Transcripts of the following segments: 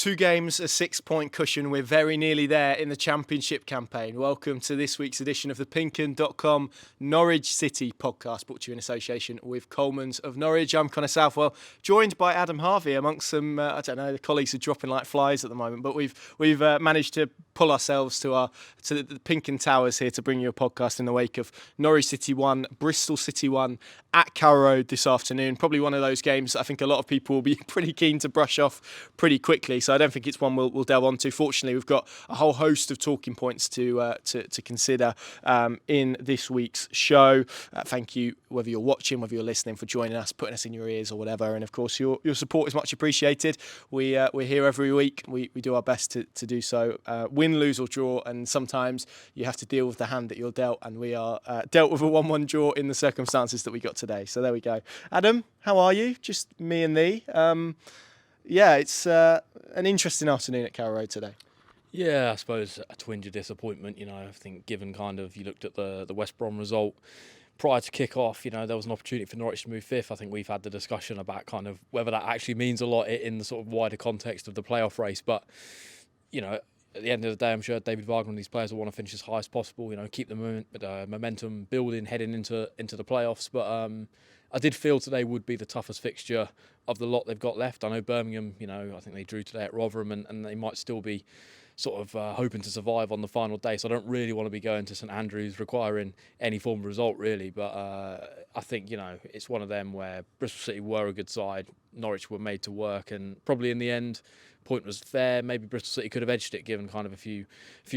2 games, a 6-point cushion. We're very nearly there in the championship campaign. Welcome to this week's edition of the PinkUn Norwich City Podcast, brought to you in association with Coleman's of Norwich. I'm Connor Southwell, joined by Adam Harvey amongst some, the colleagues are dropping like flies at the moment, but we've managed to pull ourselves to the PinkUn Towers here to bring you a podcast in the wake of Norwich City 1, Bristol City 1 at Carrow Road this afternoon. Probably one of those games I think a lot of people will be pretty keen to brush off pretty quickly, so I don't think it's one we'll delve onto. Fortunately, we've got a whole host of talking points to consider in this week's show. Thank you, whether you're watching, whether you're listening, for joining us, putting us in your ears or whatever. And of course, your support is much appreciated. We're here every week. We do our best to do so, win, lose or draw. And sometimes you have to deal with the hand that you're dealt. And we are dealt with a 1-1 draw in the circumstances that we got today. So there we go. Adam, how are you? Just me and thee. It's an interesting afternoon at Carrow Road today. Yeah, I suppose a twinge of disappointment. I think given you looked at the West Brom result prior to kick-off, there was an opportunity for Norwich to move fifth. I think we've had the discussion about kind of whether that actually means a lot in the sort of wider context of the playoff race. But, at the end of the day, I'm sure David Wagner and these players will want to finish as high as possible, keep the momentum building heading into the playoffs. But I did feel today would be the toughest fixture of the lot they've got left. I know Birmingham, I think they drew today at Rotherham and they might still be sort of hoping to survive on the final day. So I don't really want to be going to St Andrews requiring any form of result, really. But I think, it's one of them where Bristol City were a good side, Norwich were made to work, and probably in the end, point was fair. Maybe Bristol City could have edged it given kind of a few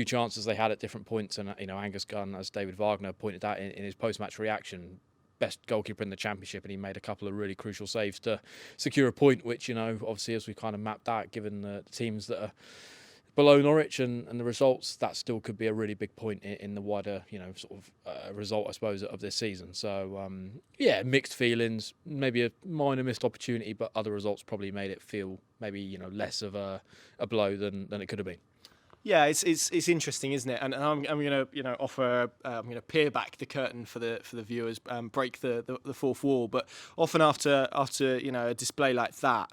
chances they had at different points. And, Angus Gunn, as David Wagner pointed out in his post-match reaction, best goalkeeper in the championship, and he made a couple of really crucial saves to secure a point, which, obviously as we kind of mapped out, given the teams that are below Norwich and the results, that still could be a really big point in the wider, result, I suppose, of this season. So, mixed feelings, maybe a minor missed opportunity, but other results probably made it feel maybe, less of a blow than it could have been. Yeah, it's interesting, isn't it? And I'm going to offer I'm going to peer back the curtain for the viewers, break the fourth wall. But often after a display like that,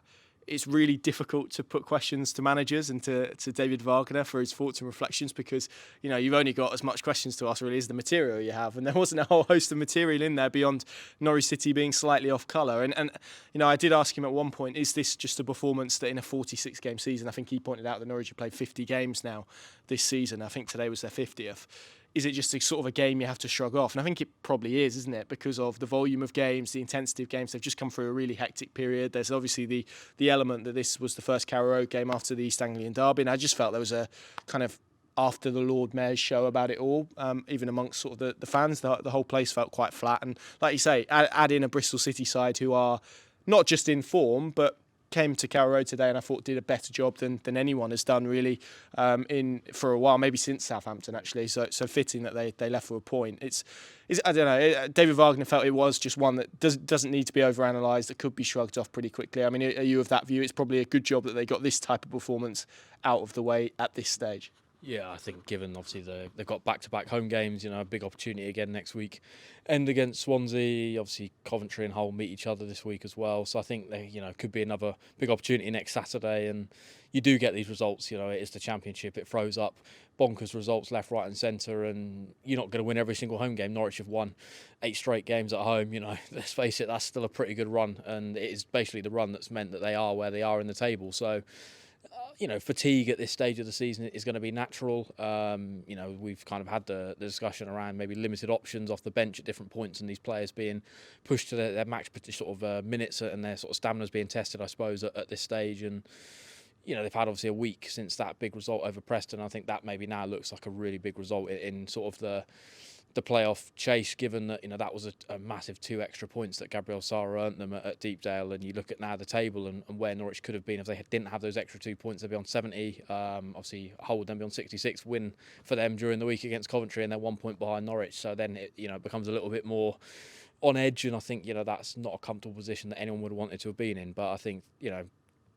it's really difficult to put questions to managers and to David Wagner for his thoughts and reflections, because you've only got as much questions to ask really as the material you have, and there wasn't a whole host of material in there beyond Norwich City being slightly off colour. And I did ask him at one point, is this just a performance that in a 46 game season, I think he pointed out that Norwich have played 50 games now this season, I think today was their 50th. Is it just a sort of a game you have to shrug off? And I think it probably is, isn't it? Because of the volume of games, the intensity of games. They've just come through a really hectic period. There's obviously the element that this was the first Carrow Road game after the East Anglian derby. And I just felt there was a kind of after the Lord Mayor's show about it all, even amongst sort of the fans. The whole place felt quite flat. And like you say, add in a Bristol City side who are not just in form, but came to Carrow Road today and I thought did a better job than anyone has done really for a while, maybe since Southampton actually. So fitting that they left for a point. It's I don't know. David Wagner felt it was just one that doesn't need to be overanalyzed. That could be shrugged off pretty quickly. I mean, are you of that view? It's probably a good job that they got this type of performance out of the way at this stage. Yeah, I think given obviously they've got back-to-back home games, a big opportunity again next week. End against Swansea, obviously Coventry and Hull meet each other this week as well. So I think they, could be another big opportunity next Saturday. And you do get these results, it is the Championship. It throws up bonkers results left, right and centre, and you're not going to win every single home game. Norwich have won 8 straight games at home. Let's face it, that's still a pretty good run. And it is basically the run that's meant that they are where they are in the table. So fatigue at this stage of the season is going to be natural. We've kind of had the discussion around maybe limited options off the bench at different points, and these players being pushed to their match sort of minutes and their sort of stamina's being tested, I suppose, at this stage. And they've had obviously a week since that big result over Preston. I think that maybe now looks like a really big result in sort of the playoff chase, given that that was a massive 2 extra points that Gabriel Sara earned them at Deepdale. And you look at now the table and where Norwich could have been if they didn't have those extra 2 points. They'd be on 70. Obviously Hull would then be on 66. Win for them during the week against Coventry, and they're 1 point behind Norwich. So then it becomes a little bit more on edge, and I think that's not a comfortable position that anyone would have wanted to have been in. But I think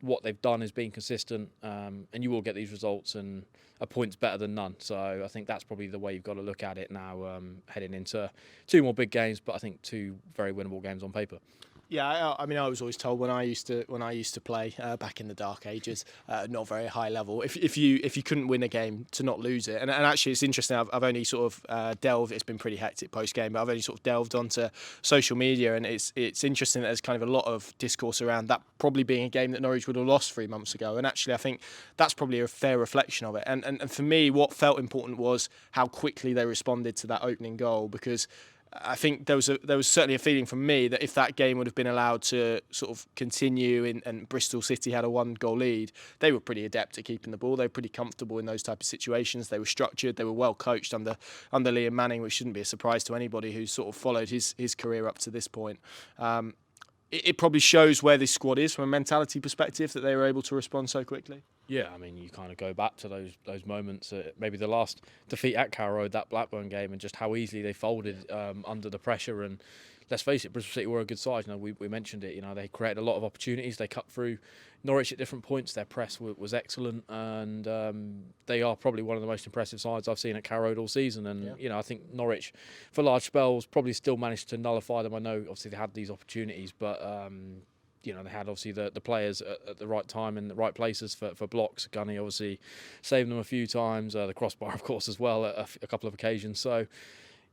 what they've done is being consistent, and you will get these results, and a point's better than none. So I think that's probably the way you've got to look at it now, heading into 2 more big games, but I think 2 very winnable games on paper. Yeah, I mean, I was always told when I used to play back in the dark ages, not very high level. If you couldn't win a game, to not lose it. And actually, it's interesting. I've only sort of delved. It's been pretty hectic post game, but I've only sort of delved onto social media, and it's interesting that there's kind of a lot of discourse around that probably being a game that Norwich would have lost 3 months ago. And actually, I think that's probably a fair reflection of it. And for me, what felt important was how quickly they responded to that opening goal, because I think there was certainly a feeling from me that if that game would have been allowed to sort of continue and Bristol City had a 1-goal lead, they were pretty adept at keeping the ball. They were pretty comfortable in those type of situations. They were structured. They were well coached under Liam Manning, which shouldn't be a surprise to anybody who's sort of followed his career up to this point. It probably shows where this squad is from a mentality perspective, that they were able to respond so quickly. Yeah, I mean, you kind of go back to those moments, maybe the last defeat at Carrow Road, that Blackburn game, and just how easily they folded under the pressure. And let's face it, Bristol City were a good side. You know, we mentioned it. You know, they created a lot of opportunities. They cut through Norwich at different points. Their press was excellent, and they are probably one of the most impressive sides I've seen at Carrow Road all season. And you know, I think Norwich, for large spells, probably still managed to nullify them. I know, obviously, they had these opportunities, but you know, they had obviously the players at the right time in the right places for blocks. Gunny obviously saved them a few times. The crossbar, of course, as well at a couple of occasions. So,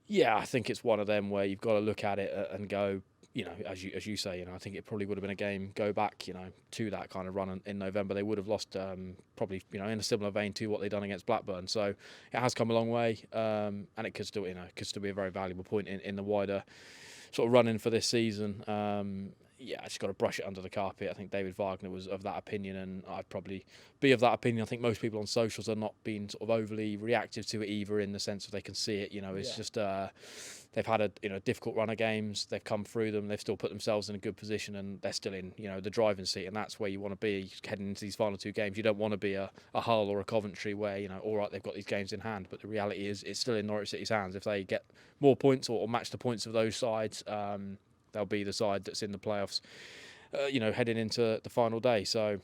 yeah, I think it's one of them where you've got to look at it and go, you know, as you say, you know, I think it probably would have been a game, go back, you know, to that kind of run in November. They would have lost probably, you know, in a similar vein to what they've done against Blackburn. So it has come a long way, and it could still, you know, be a very valuable point in the wider sort of run-in for this season. Yeah, I just got to brush it under the carpet. I think David Wagner was of that opinion, and I'd probably be of that opinion. I think most people on socials are not being sort of overly reactive to it either, in the sense that they can see it. You know, it's just they've had a difficult run of games. They've come through them. They've still put themselves in a good position, and they're still in, you know, the driving seat. And that's where you want to be heading into these final 2 games. You don't want to be a Hull or a Coventry where, you know, all right, they've got these games in hand, but the reality is it's still in Norwich City's hands. If they get more points or match the points of those sides, they'll be the side that's in the playoffs, you know, heading into the final day. So,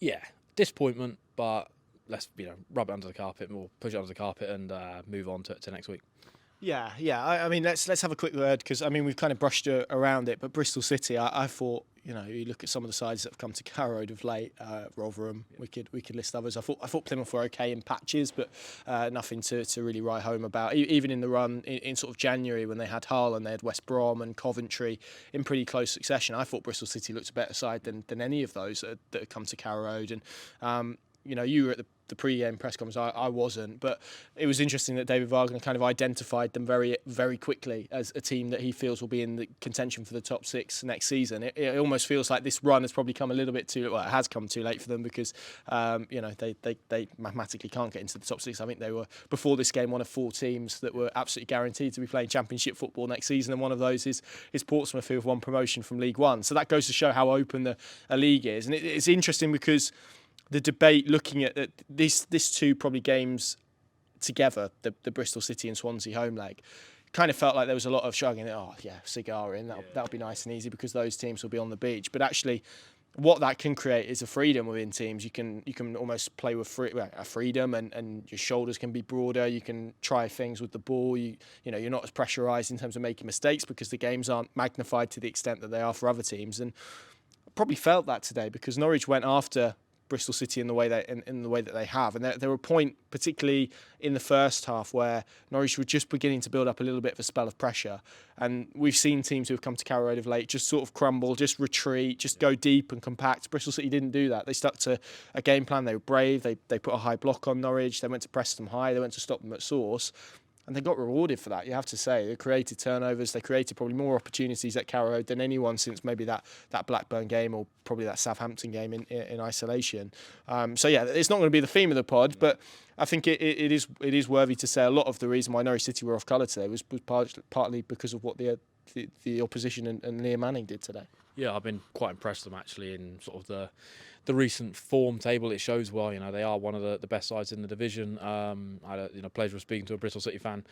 yeah, disappointment, but let's, you know, rub it under the carpet, or push it under the carpet, and move on to next week. Yeah. I mean, let's have a quick word, because I mean, we've kind of brushed around it, but Bristol City, I thought, you know, you look at some of the sides that have come to Carrow Road of late, Rotherham, we could list others. I thought Plymouth were okay in patches, but nothing to really write home about. Even in the run in sort of January, when they had Hull and they had West Brom and Coventry in pretty close succession, I thought Bristol City looked a better side than any of those that had come to Carrow Road. And you know, you were at the pre-game press conference. I wasn't, but it was interesting that David Wagner kind of identified them very, very quickly as a team that he feels will be in the contention for the top 6 next season. It almost feels like this run has probably come a little bit too. Well, it has come too late for them, because you know, they mathematically can't get into the top 6. I think they were, before this game, one of 4 teams that were absolutely guaranteed to be playing Championship football next season, and one of those is Portsmouth, who have won promotion from League One. So that goes to show how open a league is, and it's interesting because the debate looking at these 2 probably games together, the Bristol City and Swansea home leg, kind of felt like there was a lot of shrugging. Oh yeah, cigar in, that'll be nice and easy because those teams will be on the beach. But actually, what that can create is a freedom within teams. You can almost play with a freedom, and your shoulders can be broader. You can try things with the ball. You know, you're not as pressurised in terms of making mistakes, because the games aren't magnified to the extent that they are for other teams. And I probably felt that today, because Norwich went after Bristol City in the way that they have, and there were a point, particularly in the first half, where Norwich were just beginning to build up a little bit of a spell of pressure, and we've seen teams who have come to Carrow Road of late just sort of crumble, just retreat, just go deep and compact. Bristol City didn't do that. They stuck to a game plan. They were brave. They put a high block on Norwich. They went to press them high. They went to stop them at source. And they got rewarded for that, you have to say. They created turnovers. They created probably more opportunities at Carrow Road than anyone since maybe that Blackburn game, or probably that Southampton game in isolation. So yeah, it's not going to be the theme of the pod, but I think it is worthy to say a lot of the reason why Norwich City were off colour today was partly because of what the opposition and Liam Manning did today. Yeah, I've been quite impressed with them actually in sort of the recent form table. It shows well, you know, they are one of the best sides in the division. I had a pleasure of speaking to a Bristol City fan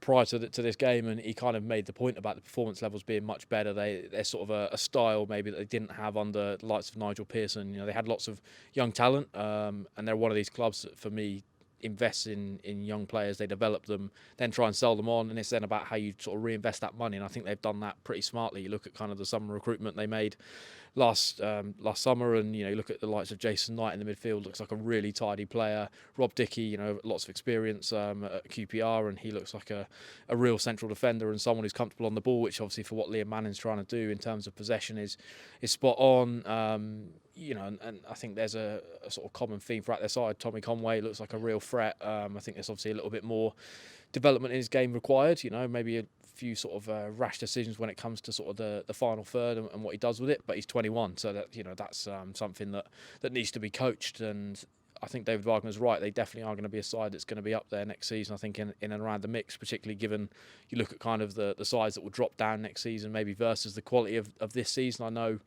prior to this game, and he kind of made the point about the performance levels being much better. They're sort of a style maybe that they didn't have under the likes of Nigel Pearson. You know, they had lots of young talent, and they're one of these clubs that, for me, invest in young players, they develop them, then try and sell them on, and it's then about how you sort of reinvest that money. And I think they've done that pretty smartly. You look at kind of the summer recruitment they made last summer, and you look at the likes of Jason Knight in the midfield, looks like a really tidy player. Rob Dickey, lots of experience at QPR, and he looks like a real central defender and someone who's comfortable on the ball, which obviously for what Liam Manning's trying to do in terms of possession is spot on. And I think there's a sort of common theme throughout their side. Tommy Conway looks like a real threat. I think there's obviously a little bit more development in his game required. Maybe a few sort of rash decisions when it comes to sort of the final third and what he does with it. But he's 21, so that that's something that needs to be coached. And I think David Wagner's right. They definitely are going to be a side that's going to be up there next season. I think in and around the mix, particularly given you look at kind of the sides that will drop down next season, maybe versus the quality of this season. I know,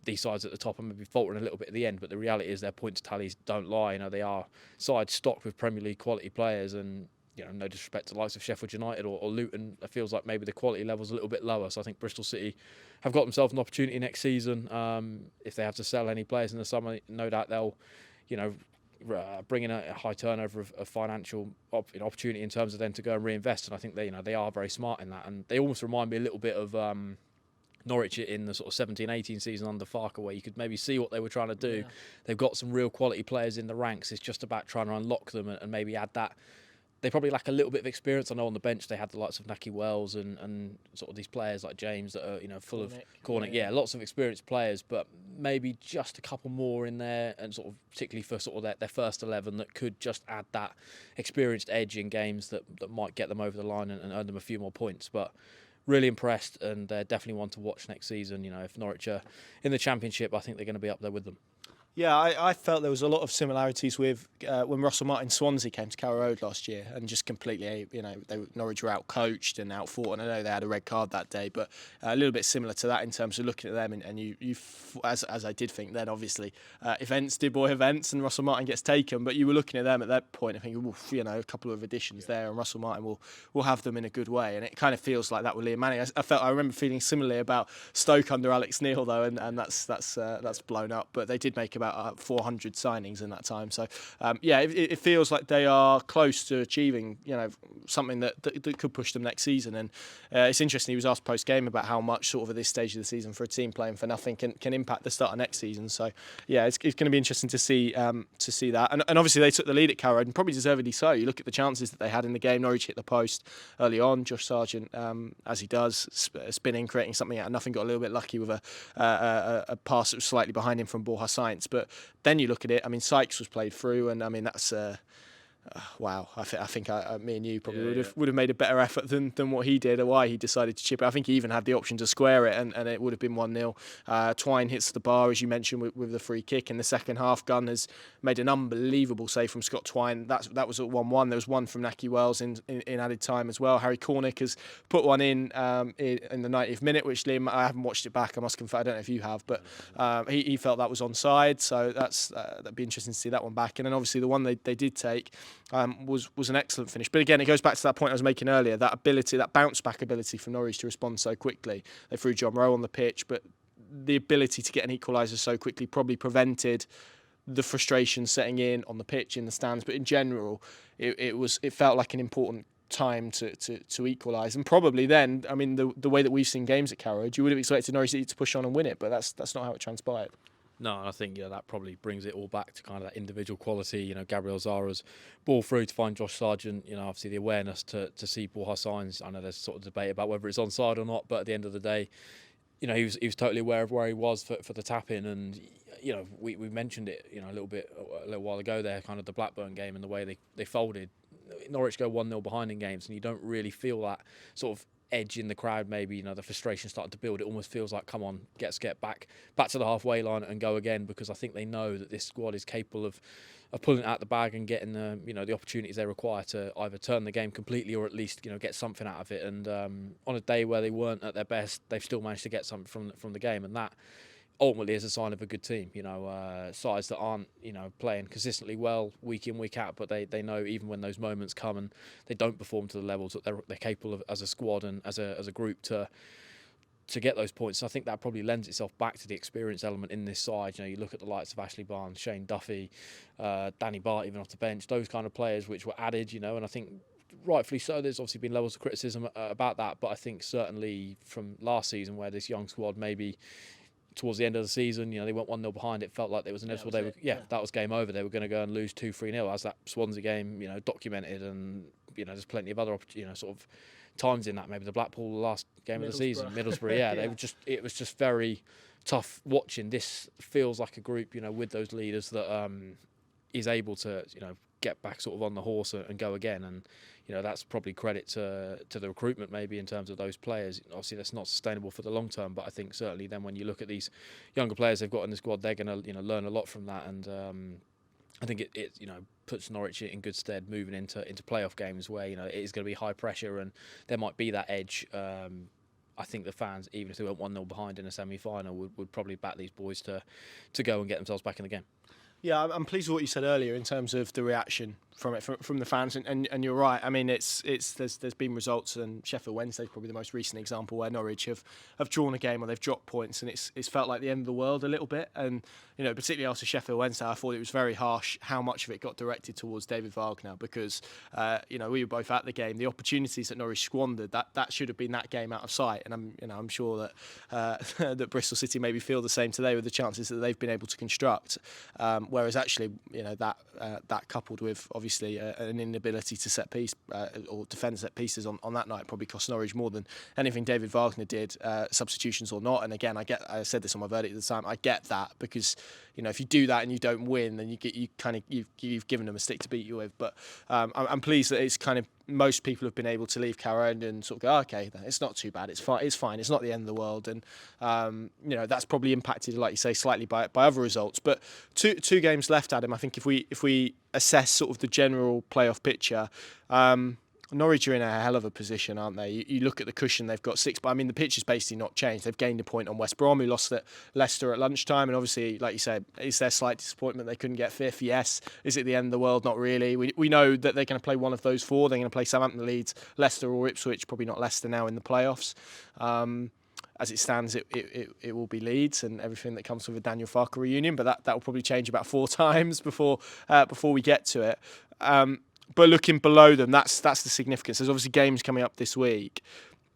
these sides at the top are maybe faltering a little bit at the end, but the reality is their points tallies don't lie. They are sides stocked with Premier League quality players, and no disrespect to the likes of Sheffield United or Luton, it feels like maybe the quality level's a little bit lower. So I think Bristol City have got themselves an opportunity next season. If they have to sell any players in the summer, no doubt they'll, bring in a high turnover of financial opportunity in terms of them to go and reinvest. And I think they are very smart in that. And they almost remind me a little bit of Norwich in the sort of 17-18 season under Farker, where you could maybe see what they were trying to do. Yeah. They've got some real quality players in the ranks. It's just about trying to unlock them and maybe add that. They probably lack a little bit of experience. I know on the bench they had the likes of Naki Wells and sort of these players like James that are full of Cornick. Yeah, lots of experienced players, but maybe just a couple more in there, and sort of particularly for sort of their first 11 that could just add that experienced edge in games that might get them over the line and earn them a few more points. But really impressed, and they're definitely one to watch next season. If Norwich are in the Championship, I think they're going to be up there with them. Yeah, I felt there was a lot of similarities with when Russell Martin Swansea came to Carrow Road last year, and just completely, Norwich were out-coached and out-fought, and I know they had a red card that day, but a little bit similar to that in terms of looking at them, and you as I did think then, obviously, events did boy events, and Russell Martin gets taken, but you were looking at them at that point and thinking, a couple of additions there, and Russell Martin will have them in a good way, and it kind of feels like that with Liam Manning. I remember feeling similarly about Stoke under Alex Neil, though, and that's blown up, but they did make about 400 signings in that time. So, it feels like they are close to achieving, something that could push them next season. And it's interesting, he was asked post-game about how much sort of at this stage of the season for a team playing for nothing can impact the start of next season. So, yeah, it's going to be interesting to see that. And obviously they took the lead at Carrow Road, and probably deservedly so. You look at the chances that they had in the game. Norwich hit the post early on. Josh Sargent, as he does, spinning, creating something out of nothing, got a little bit lucky with a pass that was slightly behind him from Borja Sainz. But then you look at it, Sykes was played through, and that's wow. I think me and you probably would have made a better effort than what he did, or why he decided to chip it. I think he even had the option to square it, and it would have been 1-0. Twine hits the bar, as you mentioned, with the free kick. In the second half, Gunn has made an unbelievable save from Scott Twine. That was at 1-1. There was one from Naki Wells in added time as well. Harry Cornick has put one in the 90th minute, which Liam, I haven't watched it back, I must confess, I don't know if you have, but he felt that was onside, so that'd be interesting to see that one back. And then obviously the one they did take was an excellent finish. But again, it goes back to that point I was making earlier, that ability, that bounce back ability from Norwich to respond so quickly. They threw John Rowe on the pitch, but the ability to get an equaliser so quickly probably prevented the frustration setting in on the pitch, in the stands. But in general, it felt like an important time to equalise. And probably then, the way that we've seen games at Carrow Road, you would have expected Norwich City to push on and win it, but that's not how it transpired. No, I think that probably brings it all back to kind of that individual quality. Gabriel Zara's ball through to find Josh Sargent. Obviously the awareness to see Borja Sainz. I know there's sort of debate about whether it's onside or not, but at the end of the day, he was totally aware of where he was for the tap in. And we mentioned it a little while ago there, kind of the Blackburn game and the way they folded. Norwich go 1-0 behind in games, and you don't really feel that sort of edge in the crowd. Maybe the frustration started to build. It almost feels like, come on, get back to the halfway line and go again, because I think they know that this squad is capable of pulling it out the bag and getting the opportunities they require to either turn the game completely or at least get something out of it. And on a day where they weren't at their best, they've still managed to get something from the game, and that ultimately is a sign of a good team. Sides that aren't playing consistently well week in, week out, but they know even when those moments come and they don't perform to the levels that they're capable of as a squad and as a group to to get those points. I think that probably lends itself back to the experience element in this side. You look at the likes of Ashley Barnes, Shane Duffy, Danny Bart, even off the bench, those kind of players which were added, and I think rightfully so. There's obviously been levels of criticism about that, but I think certainly from last season where this young squad maybe towards the end of the season, they went 1-0 behind. It felt like there was inevitable. That was game over. They were going to go and lose 2-3-0, as that Swansea game, documented, and there's plenty of other, sort of times in that. Maybe the Blackpool last game of the season, Middlesbrough. They were it was just very tough watching. This feels like a group, with those leaders that is able to, get back sort of on the horse and go again. And that's probably credit to the recruitment maybe in terms of those players. Obviously that's not sustainable for the long term, but I think certainly then when you look at these younger players they've got in the squad, they're going to learn a lot from that. And I think it puts Norwich in good stead moving into playoff games where it is going to be high pressure and there might be that edge. I think the fans, even if they went 1-0 behind in a semi-final, would probably back these boys to go and get themselves back in the game. Yeah, I'm pleased with what you said earlier in terms of the reaction from the fans, and you're right. I mean, there's been results, and Sheffield Wednesday is probably the most recent example where Norwich have drawn a game or they've dropped points, and it's felt like the end of the world a little bit. And particularly after Sheffield Wednesday, I thought it was very harsh how much of it got directed towards David Wagner because we were both at the game. The opportunities that Norwich squandered, that should have been that game out of sight. And I'm sure that that Bristol City maybe feel the same today with the chances that they've been able to construct. Whereas actually, that coupled with obviously an inability to set piece or defend set pieces on that night probably cost Norwich more than anything David Wagner did, substitutions or not. And again, I said this on my verdict at the time. I get that because if you do that and you don't win, then you've given them a stick to beat you with. But I'm pleased that it's kind of most people have been able to leave Carrow Road and sort of go, okay, it's not too bad. It's fine. It's not the end of the world. And that's probably impacted, like you say, slightly by other results. But two games left, Adam. I think if we assess sort of the general playoff picture, Norwich are in a hell of a position, aren't they? You look at the cushion, they've got 6, but I mean the pitch has basically not changed. They've gained a point on West Brom, who lost at Leicester at lunchtime, and obviously, like you said, is there slight disappointment they couldn't get 5th? Yes. Is it the end of the world? Not really. We know that they're going to play one of those 4. They're going to play Southampton, Leeds, Leicester or Ipswich, probably not Leicester now in the playoffs. As it stands, it will be Leeds and everything that comes with a Daniel Farke reunion, but that will probably change about 4 times before we get to it. But looking below them, that's the significance. There's obviously games coming up this week.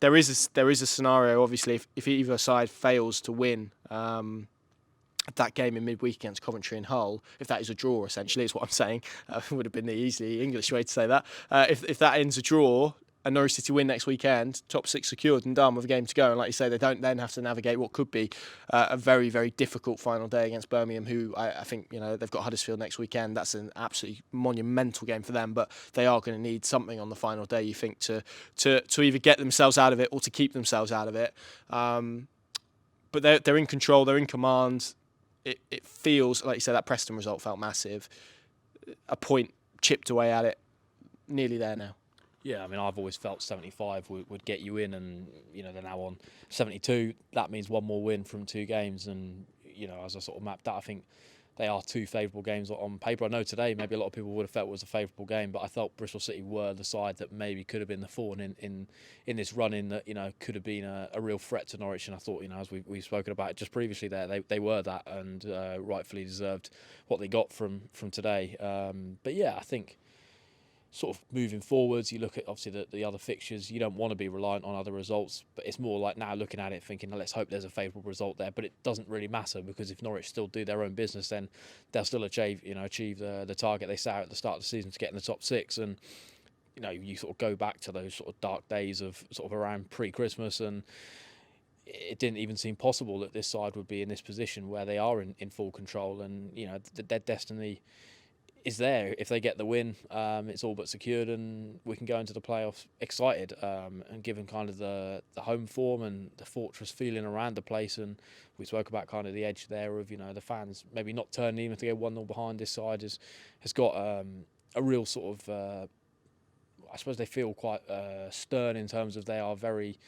There is a scenario, obviously, if either side fails to win that game in midweek against Coventry and Hull, if that is a draw, essentially, is what I'm saying. It would have been the easy English way to say that. If that ends a draw, and Norwich City win next weekend, top 6 secured and done with a game to go. And like you say, they don't then have to navigate what could be a very, very difficult final day against Birmingham, who I think, they've got Huddersfield next weekend. That's an absolutely monumental game for them, but they are going to need something on the final day, you think, to either get themselves out of it or to keep themselves out of it. But they're in control, they're in command. It feels, like you said, that Preston result felt massive. A point chipped away at it, nearly there now. Yeah, I mean, I've always felt 75 would get you in, and they're now on 72. That means one more win from 2 games, and as I sort of mapped that, I think they are 2 favourable games on paper. I know today maybe a lot of people would have felt it was a favourable game, but I felt Bristol City were the side that maybe could have been the thorn in this run-in that could have been a real threat to Norwich. And I thought, as we've spoken about it just previously there, they were that, and rightfully deserved what they got from today. But yeah, I think sort of moving forwards, you look at obviously the other fixtures, you don't want to be reliant on other results, but it's more like now looking at it thinking, let's hope there's a favourable result there. But it doesn't really matter, because if Norwich still do their own business, then they'll still achieve the target they set out at the start of the season to get in the top 6. And you sort of go back to those sort of dark days of sort of around pre-Christmas, and it didn't even seem possible that this side would be in this position where they are in full control, and their destiny is there. If they get the win, it's all but secured, and we can go into the playoffs excited, and given kind of the home form and the fortress feeling around the place. And we spoke about kind of the edge there of the fans maybe not turning, even if they go 1-0 behind. This side has got a real sort of I suppose they feel quite stern in terms of they are very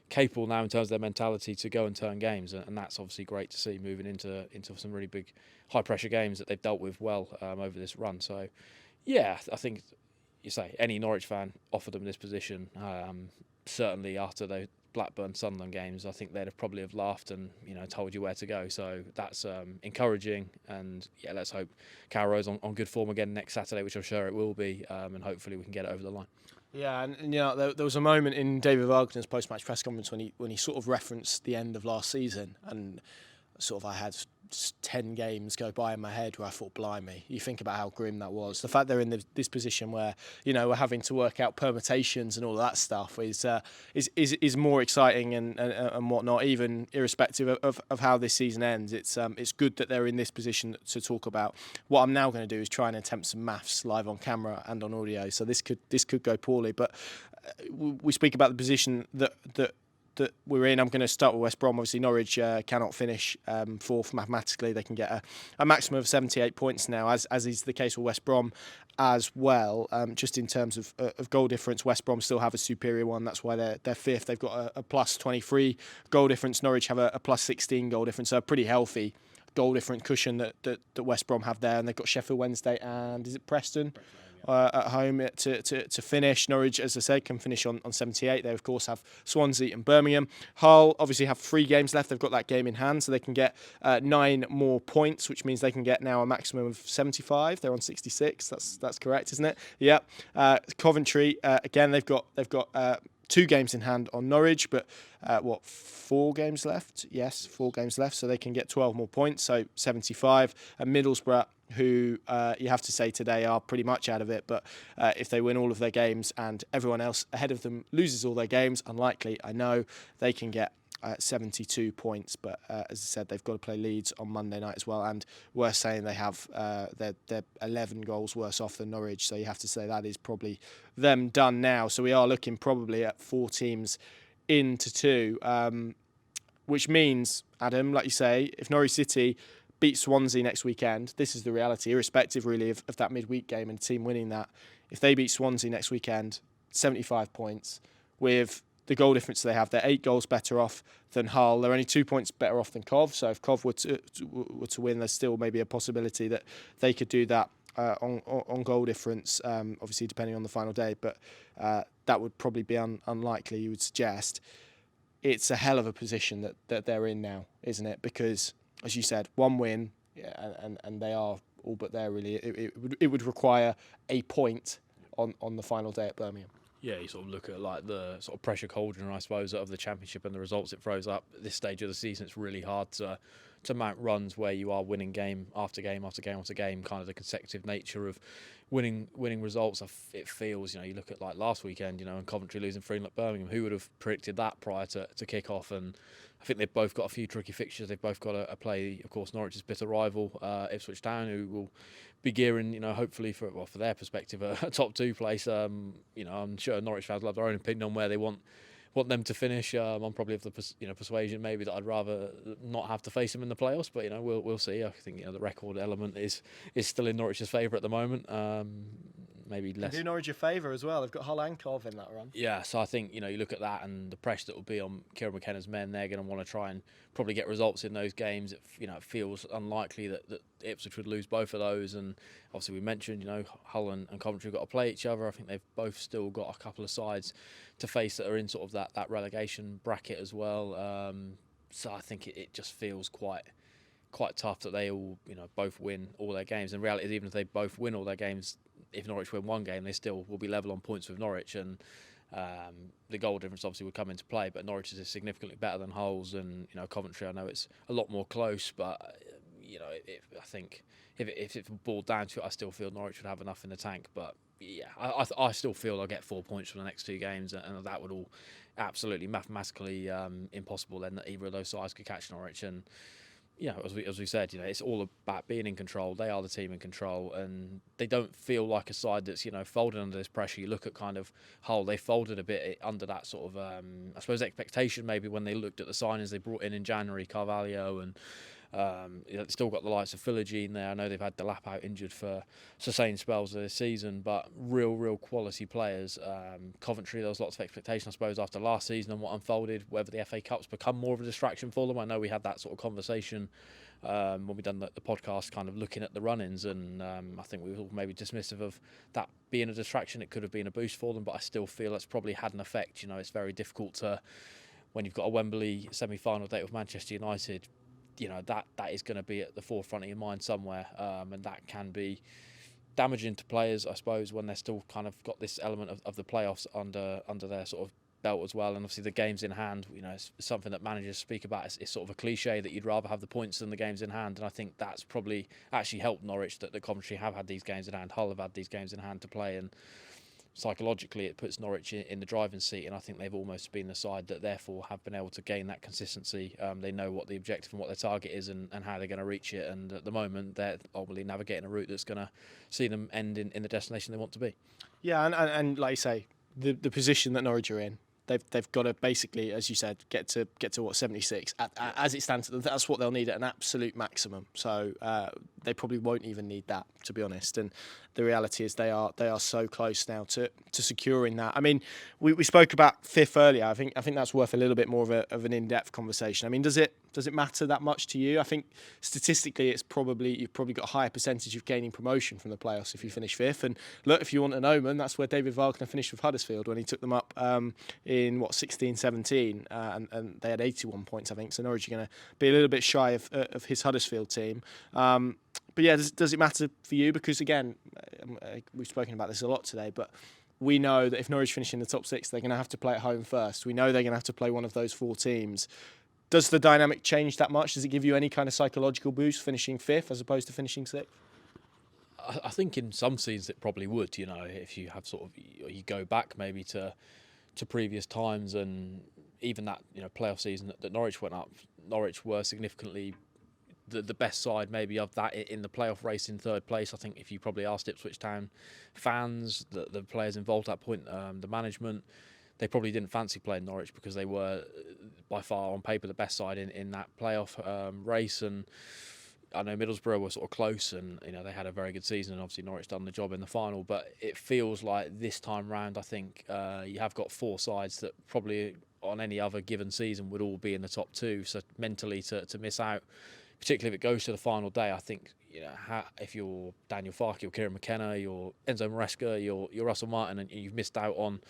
capable now in terms of their mentality to go and turn games, and that's obviously great to see moving into some really big high pressure games that they've dealt with well over this run. So yeah, I think you say any Norwich fan offered them this position, certainly after Blackburn Sunderland games, I think they'd have probably have laughed and told you where to go. So that's encouraging, and yeah, let's hope Carrow Road's on good form again next Saturday, which I'm sure it will be, and hopefully we can get it over the line. Yeah, and there was a moment in David Wagner's post-match press conference when he sort of referenced the end of last season, and sort of I had 10 games go by in my head where I thought, blimey, you think about how grim that was. The fact they're in this position where we're having to work out permutations and all of that stuff is more exciting and whatnot, even irrespective of how this season ends. It's good that they're in this position to talk about. What I'm now going to do is try and attempt some maths live on camera and on audio. So this could go poorly, but we speak about the position that we're in. I'm going to start with West Brom. Obviously, Norwich cannot finish fourth mathematically. They can get a maximum of 78 points now, as is the case with West Brom as well. Just in terms of goal difference, West Brom still have a superior one. That's why they're fifth. They've got a plus 23 goal difference. Norwich have a plus 16 goal difference. So a pretty healthy goal difference cushion that West Brom have there. And they've got Sheffield Wednesday and is it Preston? At home to finish. Norwich, as I said, can finish on 78. They, of course, have Swansea and Birmingham. Hull obviously have 3 games left. They've got that game in hand, so they can get 9 more points, which means they can get now a maximum of 75. They're on 66. That's correct, isn't it? Yep. Coventry, again, they've got 2 games in hand on Norwich, but 4 games left? Yes, 4 games left, so they can get 12 more points, so 75. And Middlesbrough, who you have to say today are pretty much out of it, but if they win all of their games and everyone else ahead of them loses all their games, unlikely, I know, they can get 72 points, but as I said, they've got to play Leeds on Monday night as well, and we're saying they have they're 11 goals worse off than Norwich, so you have to say that is probably them done now. So we are looking probably at 4 teams into 2, which means, Adam, like you say, if Norwich City beat Swansea next weekend, this is the reality, irrespective really of that midweek game and the team winning that. If they beat Swansea next weekend, 75 points, with the goal difference they have, they're 8 goals better off than Hull. They're only 2 points better off than Cov. So if Cov were to win, there's still maybe a possibility that they could do that on goal difference, obviously depending on the final day. But that would probably be unlikely, you would suggest. It's a hell of a position that they're in now, isn't it? Because, as you said, 1 win, and they are all but there, really. It would require a point on the final day at Birmingham. Yeah, you sort of look at like the sort of pressure cauldron, I suppose, of the Championship and the results it throws up. At this stage of the season, it's really hard to mount runs where you are winning game after game after game after game. Kind of the consecutive nature of winning results. It feels, you look at like last weekend, and Coventry losing 3-0 at Birmingham. Who would have predicted that prior to kick off? And I think they've both got a few tricky fixtures. They've both got a play, of course, Norwich's bitter rival, Ipswich Town, who will be gearing, hopefully for their perspective, a top 2 place. I'm sure Norwich fans will have their own opinion on where they want them to finish. I'm probably of the persuasion maybe that I'd rather not have to face them in the playoffs, but we'll see. I think the record element is still in Norwich's favour at the moment. Maybe less. Do Norwich a favour as well. They've got Hull and Cov in that run. Yeah, so I think you look at that and the pressure that will be on Kieran McKenna's men. They're going to want to try and probably get results in those games. It feels unlikely that Ipswich would lose both of those. And obviously we mentioned Hull and Coventry have got to play each other. I think they've both still got a couple of sides to face that are in sort of that relegation bracket as well. So I think it just feels quite tough that they all both win all their games. In reality, even if they both win all their games, if Norwich win 1 game, they still will be level on points with Norwich, and the goal difference obviously would come into play. But Norwich is significantly better than Hull's, and Coventry, I know it's a lot more close, but I think if it's boiled down to it, I still feel Norwich would have enough in the tank. But yeah, I still feel they'll get 4 points from the next 2 games, and that would all absolutely mathematically impossible then that either of those sides could catch Norwich. And as we said, it's all about being in control. They are the team in control, and they don't feel like a side that's folded under this pressure. You look at kind of Hull; they folded a bit under that sort of I suppose expectation maybe when they looked at the signings they brought in January, Carvalho, and they've still got the likes of Philogene there. I know they've had the lap out injured for sustained spells of this season, but real quality players. Coventry, there was lots of expectation, I suppose, after last season and what unfolded, whether the FA Cup's become more of a distraction for them. I know we had that sort of conversation when we done the podcast, kind of looking at the run-ins, and I think we were maybe dismissive of that being a distraction. It could have been a boost for them, but I still feel it's probably had an effect. It's very difficult to when you've got a Wembley semi-final date with Manchester United, that is going to be at the forefront of your mind somewhere, and that can be damaging to players, I suppose, when they're still kind of got this element of the playoffs under their sort of belt as well. And obviously the games in hand, it's something that managers speak about. It's sort of a cliche that you'd rather have the points than the games in hand, and I think that's probably actually helped Norwich that the Coventry have had these games in hand, Hull have had these games in hand to play, and psychologically it puts Norwich in the driving seat, and I think they've almost been the side that therefore have been able to gain that consistency. They know what the objective and what their target is, and how they're going to reach it, and at the moment they're obviously navigating a route that's going to see them end in the destination they want to be. Yeah, and like you say, the position that Norwich are in, they've got to basically, as you said, get to what, 76 as it stands. That's what they'll need at an absolute maximum. So they probably won't even need that, to be honest. And the reality is they are so close now to securing that. I mean, we spoke about fifth earlier. I think that's worth a little bit more of an in-depth conversation. I mean, does it matter that much to you? I think statistically you've probably got a higher percentage of gaining promotion from the playoffs if you finish fifth. And look, if you want an omen, that's where David Wagner finished with Huddersfield when he took them up in 16-17, and they had 81 points, I think. So Norwich are going to be a little bit shy of his Huddersfield team. But yeah, does it matter for you? Because again, we've spoken about this a lot today, but we know that if Norwich finish in the top six, they're going to have to play at home first. We know they're going to have to play one of those four teams. Does the dynamic change that much? Does it give you any kind of psychological boost finishing fifth as opposed to finishing sixth? I think in some seasons it probably would, if you have you go back maybe to previous times, and even that playoff season that Norwich went up, Norwich were significantly the best side maybe of that in the playoff race in third place. I think if you probably asked Ipswich Town fans, the players involved at that point, the management, they probably didn't fancy playing Norwich because they were by far on paper the best side in that playoff race. And I know Middlesbrough were sort of close, and they had a very good season, and obviously Norwich done the job in the final. But it feels like this time round, I think you have got four sides that probably on any other given season would all be in the top two. So mentally to miss out, particularly if it goes to the final day, I think if you're Daniel Farke, you're Kieran McKenna, you're Enzo Maresca, you're Russell Martin, and you've missed out on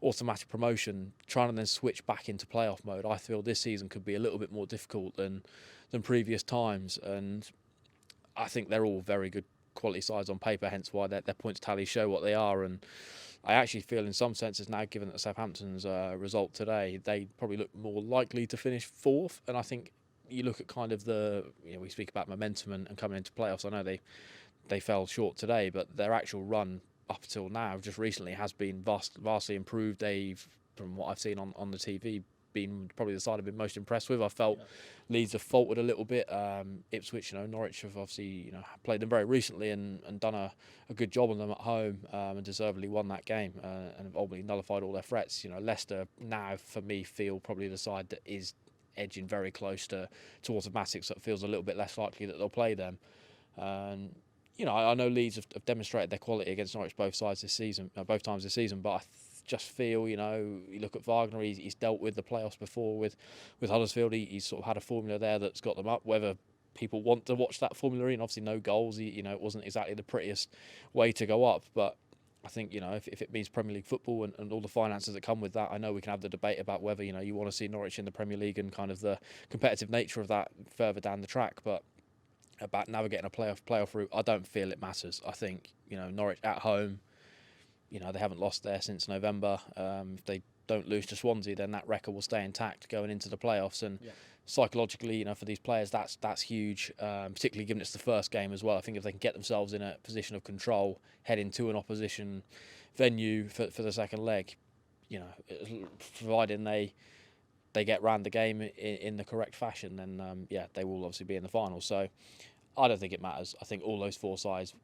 automatic promotion, trying to then switch back into playoff mode, I feel this season could be a little bit more difficult than previous times. And I think they're all very good quality sides on paper, hence why their points tallies show what they are. And I actually feel in some senses now, given that Southampton's result today, they probably look more likely to finish fourth. And I think you look at kind of we speak about momentum and coming into playoffs. I know they fell short today, but their actual run up till now, just recently, has been vastly improved. They've, from what I've seen on the TV, been probably the side I've been most impressed with. I felt Leeds have faltered a little bit. Ipswich, Norwich have obviously played them very recently and done a good job on them at home, and deservedly won that game, and have obviously nullified all their threats. Leicester now, for me, feel probably the side that is edging very close to automatics, that feels a little bit less likely that they'll play them. And I know Leeds have demonstrated their quality against Norwich both times this season, but I just feel, you look at Wagner, he's dealt with the playoffs before with Huddersfield. He's sort of had a formula there that's got them up. Whether people want to watch that formula, and obviously no goals, it wasn't exactly the prettiest way to go up, but I think, if it means Premier League football and all the finances that come with that, I know we can have the debate about whether, you want to see Norwich in the Premier League and kind of the competitive nature of that further down the track. But about navigating a playoff route, I don't feel it matters. I think, Norwich at home, they haven't lost there since November. If they don't lose to Swansea, then that record will stay intact going into the playoffs. And psychologically, for these players, that's huge, particularly given it's the first game as well. I think if they can get themselves in a position of control, heading to an opposition venue for the second leg, providing they get round the game in the correct fashion, then they will obviously be in the final. So I don't think it matters. I think all those four sides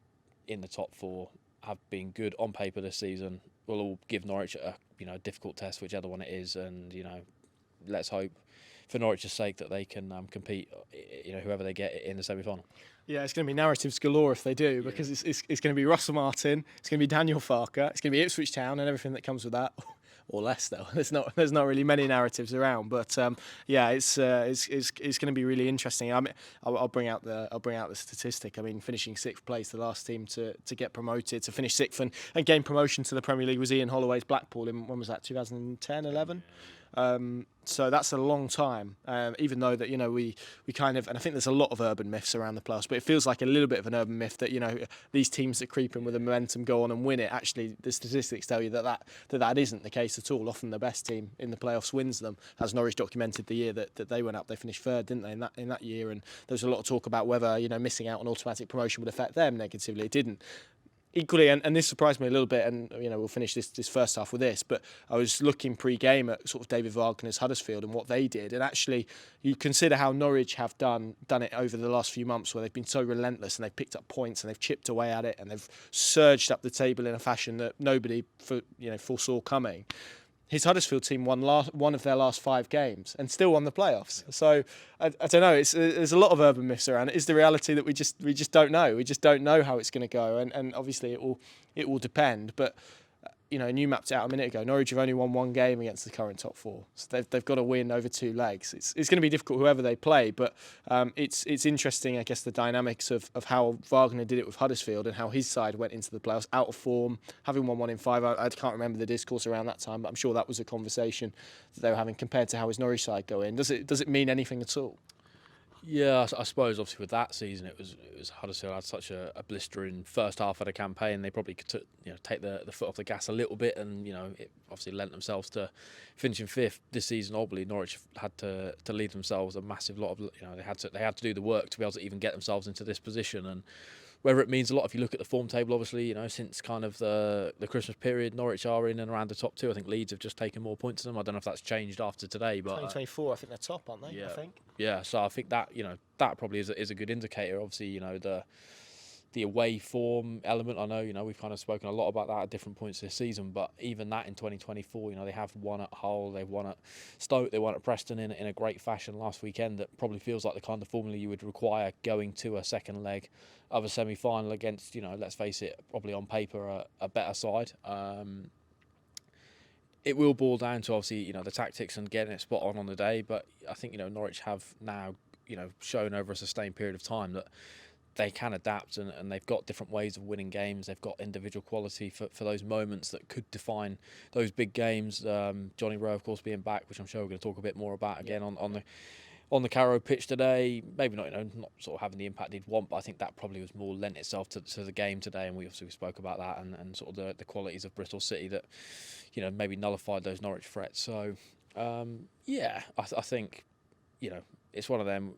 in the top four have been good on paper this season. Will all give Norwich a difficult test, whichever one it is, and let's hope for Norwich's sake that they can compete, whoever they get in the semi-final. Yeah, it's going to be narratives galore if they do, because it's going to be Russell Martin, it's going to be Daniel Farke, it's going to be Ipswich Town and everything that comes with that. Or less though. There's not really many narratives around, but it's going to be really interesting. I'll bring out the statistic. I mean, finishing sixth place, the last team to get promoted, to finish sixth and gain promotion to the Premier League was Ian Holloway's Blackpool in, when was that, 2010, 11? So that's a long time, even though that, we kind of, and I think there's a lot of urban myths around the playoffs, but it feels like a little bit of an urban myth that, these teams that creep in with the momentum go on and win it. Actually, the statistics tell you that isn't the case at all. Often the best team in the playoffs wins them, as Norwich documented the year that they went up. They finished third, didn't they, in that year? And there was a lot of talk about whether, missing out on automatic promotion would affect them negatively. It didn't. Equally, and this surprised me a little bit, and we'll finish this first half with this, but I was looking pre-game at sort of David Wagner's Huddersfield and what they did, and actually you consider how Norwich have done it over the last few months, where they've been so relentless and they've picked up points and they've chipped away at it and they've surged up the table in a fashion that nobody foresaw coming. His Huddersfield team won one of their last 5 games and still won the playoffs. So I don't know. There's a lot of urban myths around it. Is the reality that we just don't know. We just don't know how it's going to go, and obviously it will depend. But and you mapped it out a minute ago. Norwich have only won 1 game against the current top 4, so they've got to win over 2 legs. It's going to be difficult whoever they play, but it's interesting, I guess, the dynamics of how Wagner did it with Huddersfield and how his side went into the playoffs out of form, having won 1 in 5. I can't remember the discourse around that time, but I'm sure that was a conversation that they were having compared to how his Norwich side go in. Does it mean anything at all? Yeah, I suppose obviously with that season it was Huddersfield had such a blistering first half of the campaign. They probably could take the foot off the gas a little bit, and it obviously lent themselves to finishing 5th this season. Obviously Norwich had to lead themselves a massive lot of they had to do the work to be able to even get themselves into this position, and whether it means a lot, if you look at the form table, obviously, since kind of the Christmas period, Norwich are in and around the top 2. I think Leeds have just taken more points than them. I don't know if that's changed after today, but 2024, I think they're top, aren't they? Yeah, I think. Yeah. So I think that that probably is a good indicator. Obviously, the away form element. I know we've kind of spoken a lot about that at different points this season, but even that in 2024, they have won at Hull, they've won at Stoke, they won at Preston in a great fashion last weekend. That probably feels like the kind of formula you would require going to a second leg of a semi-final against, let's face it, probably on paper a better side. It will boil down to obviously the tactics and getting it spot on the day, but I think Norwich have now shown over a sustained period of time that they can adapt, and they've got different ways of winning games. They've got individual quality for those moments that could define those big games. Johnny Rowe, of course, being back, which I'm sure we're going to talk a bit more about again on the Carrow pitch today. Maybe not sort of having the impact he'd want, but I think that probably was more lent itself to the game today, and we spoke about that and sort of the qualities of Bristol City that maybe nullified those Norwich threats. So I think it's one of them.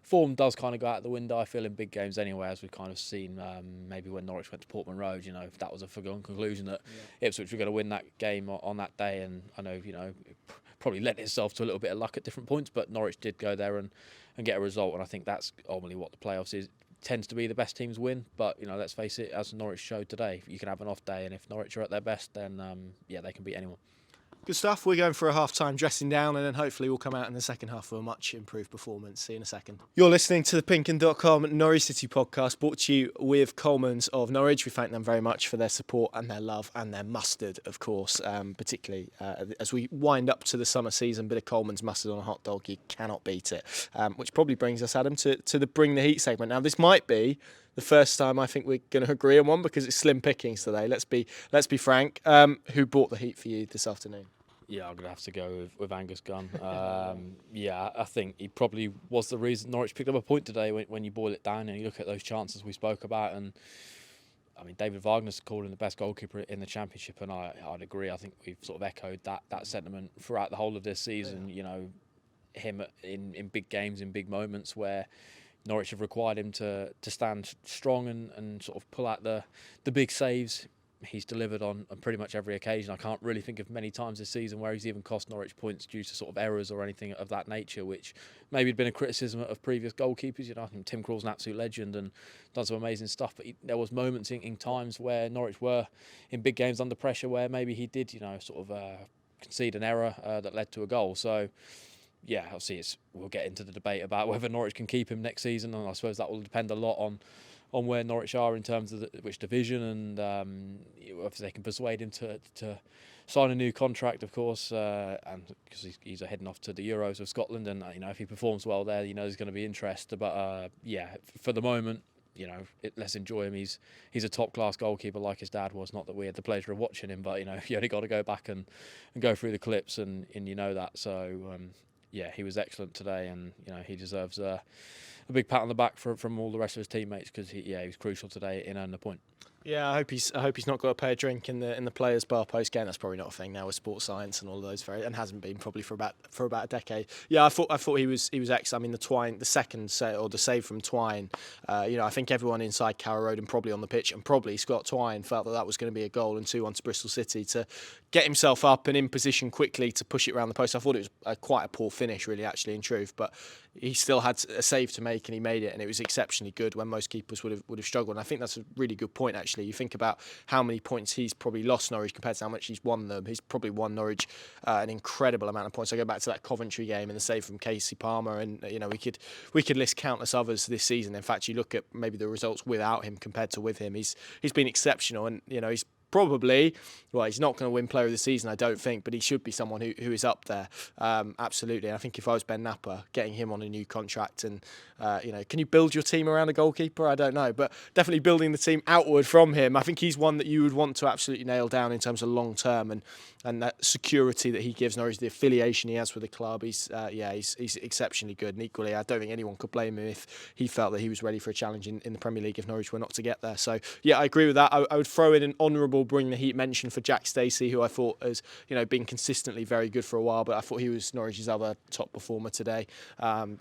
Form does kind of go out the window, I feel, in big games anyway, as we've kind of seen maybe when Norwich went to Portman Road, if that was a foregone conclusion that Ipswich were going to win that game on that day. And I know, it probably lent itself to a little bit of luck at different points, but Norwich did go there and get a result. And I think that's ultimately what the playoffs is. It tends to be the best teams win, but, let's face it, as Norwich showed today, you can have an off day, and if Norwich are at their best, then, they can beat anyone. Good stuff. We're going for a half-time dressing down, and then hopefully we'll come out in the second half with a much improved performance. See you in a second. You're listening to the PinkUn Norwich City Podcast, brought to you with Coleman's of Norwich. We thank them very much for their support and their love and their mustard, of course, particularly as we wind up to the summer season. Bit of Coleman's mustard on a hot dog, you cannot beat it. Which probably brings us, Adam, to the Bring the Heat segment. Now, this might be the first time I think we're going to agree on one, because it's slim pickings today. Let's be frank. Who brought the heat for you this afternoon? Yeah, I'm going to have to go with Angus Gunn. I think he probably was the reason Norwich picked up a point today when you boil it down and you look at those chances we spoke about. And I mean, David Wagner's called him the best goalkeeper in the Championship, and I'd agree. I think we've sort of echoed that sentiment throughout the whole of this season. Yeah. Him in big games, in big moments where Norwich have required him to stand strong and sort of pull out the big saves. He's delivered on pretty much every occasion. I can't really think of many times this season where he's even cost Norwich points due to sort of errors or anything of that nature, which maybe had been a criticism of previous goalkeepers. I think Tim Krul's an absolute legend and done some amazing stuff, but there was moments in times where Norwich were in big games under pressure where maybe he did, sort of concede an error that led to a goal. So yeah, obviously we'll get into the debate about whether Norwich can keep him next season, and I suppose that will depend a lot on where Norwich are in terms of which division, and if they can persuade him to sign a new contract, of course, and because he's heading off to the Euros of Scotland, and if he performs well there, there's going to be interest. But for the moment, let's enjoy him. He's a top class goalkeeper like his dad was. Not that we had the pleasure of watching him, but you only got to go back and go through the clips and that. So he was excellent today, and he deserves a big pat on the back from all the rest of his teammates, because he was crucial today in earning the point. Yeah, I hope he's not got to pay a drink in the players' bar post game. That's probably not a thing now with sports science and all of those and hasn't been probably for about a decade. Yeah, I thought he was excellent. I mean, the second set, or the save from Twine. I think everyone inside Carrow Road and probably on the pitch, and probably Scott Twine, felt that was going to be a goal, and 2-1 to Bristol City to get himself up and in position quickly to push it around the post. I thought it was quite a poor finish, really, actually, in truth, but he still had a save to make, and he made it, and it was exceptionally good when most keepers would have struggled. And I think that's a really good point, actually. You think about how many points he's probably lost Norwich compared to how much he's won them. He's probably won Norwich an incredible amount of points. I go back to that Coventry game and the save from Casey Palmer, and we could list countless others this season. In fact, you look at maybe the results without him compared to with him. He's been exceptional, and he's probably, he's not going to win Player of the Season, I don't think, but he should be someone who is up there, absolutely. And I think if I was Ben Napper, getting him on a new contract, and can you build your team around a goalkeeper? I don't know, but definitely building the team outward from him. I think he's one that you would want to absolutely nail down in terms of long term, and that security that he gives Norwich, the affiliation he has with the club. He's exceptionally good, and equally, I don't think anyone could blame him if he felt that he was ready for a challenge in the Premier League if Norwich were not to get there. So yeah, I agree with that. I would throw in an honourable Bring the Heat mention for Jack Stacey, who I thought has been consistently very good for a while, but I thought he was Norwich's other top performer today,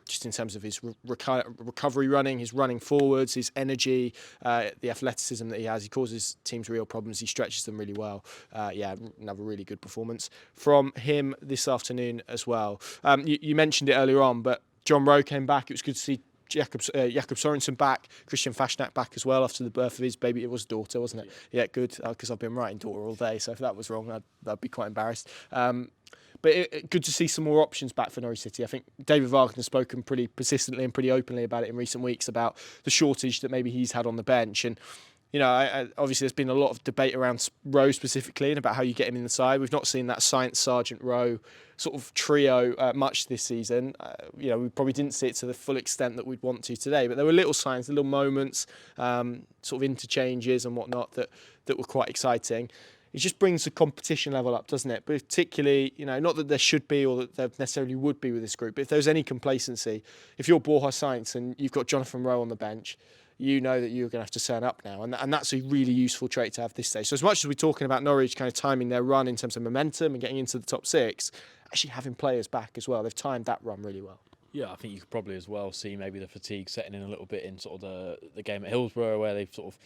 just in terms of his recovery running, his running forwards, his energy, the athleticism that he has. He causes teams real problems. He stretches them really well. Another really good performance from him this afternoon as well. You mentioned it earlier on, but John Rowe came back. It was good to see Jakob Sorensen back, Christian Fashnak back as well after the birth of his baby. It was daughter, wasn't it? Yeah, good, because I've been writing daughter all day, so if that was wrong, I'd be quite embarrassed. But good to see some more options back for Norwich City. I think David Wagner has spoken pretty persistently and pretty openly about it in recent weeks, about the shortage that maybe he's had on the bench. And obviously there's been a lot of debate around Rowe specifically and about how you get him in the side. We've not seen that Science Sergeant Rowe sort of trio much this season. We probably didn't see it to the full extent that we'd want to today, but there were little signs, little moments, sort of interchanges and whatnot that were quite exciting. It just brings the competition level up, doesn't it? But particularly, not that there should be or that there necessarily would be with this group, but if there's any complacency, if you're Borja Science and you've got Jonathan Rowe on the bench, you know that you're going to have to turn up now. And that's a really useful trait to have this stage. So as much as we're talking about Norwich kind of timing their run in terms of momentum and getting into the top six, actually having players back as well, they've timed that run really well. Yeah, I think you could probably as well see maybe the fatigue setting in a little bit in sort of the game at Hillsborough, where they've sort of,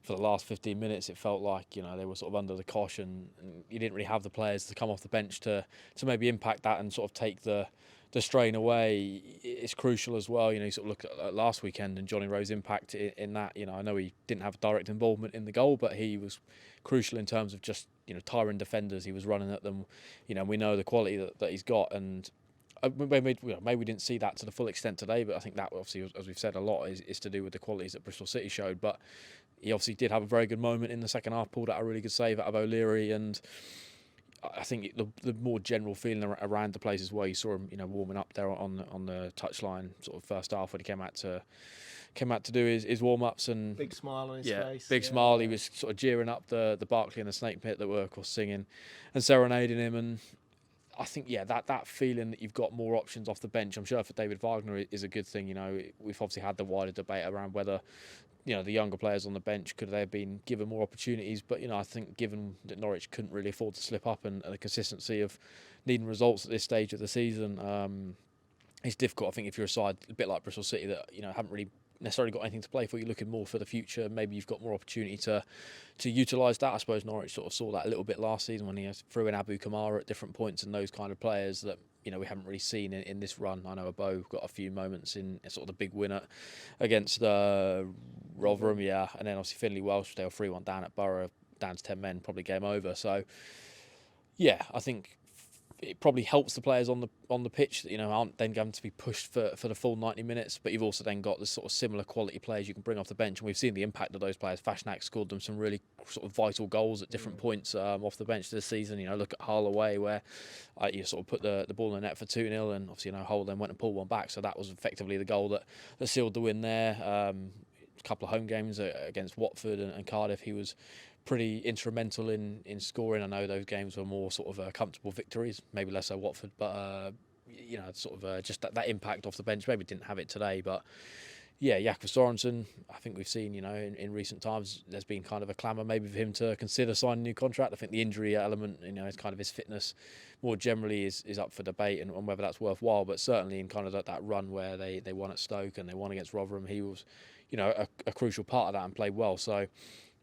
for the last 15 minutes, it felt like they were sort of under the cosh, and you didn't really have the players to come off the bench to maybe impact that and sort of take the strain away. It's crucial as well. You sort of look at last weekend and Johnny Rowe's impact in that. I know he didn't have direct involvement in the goal, but he was crucial in terms of just tiring defenders. He was running at them. We know the quality that he's got, and maybe we didn't see that to the full extent today. But I think that obviously, as we've said a lot, is to do with the qualities that Bristol City showed. But he obviously did have a very good moment in the second half, pulled out a really good save out of O'Leary, and I think the more general feeling around the place as well. You saw him, warming up there on the touchline, sort of first half when he came out to do his warm ups, and big smile on his face. Big smile. He was sort of jeering up the Barclay and the Snake Pit that were, of course, singing and serenading him. And I think that feeling that you've got more options off the bench, I'm sure for David Wagner is a good thing. We've obviously had the wider debate around whether the younger players on the bench, could they have been given more opportunities? But, I think given that Norwich couldn't really afford to slip up, and the consistency of needing results at this stage of the season, it's difficult. I think if you're a side a bit like Bristol City that, haven't really necessarily got anything to play for, you're looking more for the future. Maybe you've got more opportunity to utilise that. I suppose Norwich sort of saw that a little bit last season when he threw in Abu Kamara at different points, and those kind of players that we haven't really seen in this run. I know Abo got a few moments in sort of the big winner against Rotherham, and then obviously Finley Welsh, they were 3-1 down at Borough, down to 10 men, probably game over. So yeah, I think it probably helps the players on the pitch that aren't then going to be pushed for the full 90 minutes. But you've also then got the sort of similar quality players you can bring off the bench, and we've seen the impact of those players. Fashnak scored them some really sort of vital goals at different points off the bench this season. Look at Hull away, where you sort of put the ball in the net for 2-0, and obviously Hull then went and pulled one back, so that was effectively the goal that sealed the win there. couple of home games against Watford and Cardiff, he was pretty instrumental in scoring. I know those games were more sort of comfortable victories, maybe less so Watford, but sort of just that impact off the bench. Maybe didn't have it today, but yeah, Jakob Sorensen, I think we've seen, in recent times, there's been kind of a clamour maybe for him to consider signing a new contract. I think the injury element, is kind of his fitness more generally is up for debate and whether that's worthwhile. But certainly in kind of that run where they won at Stoke and they won against Rotherham, he was, a crucial part of that and played well. So,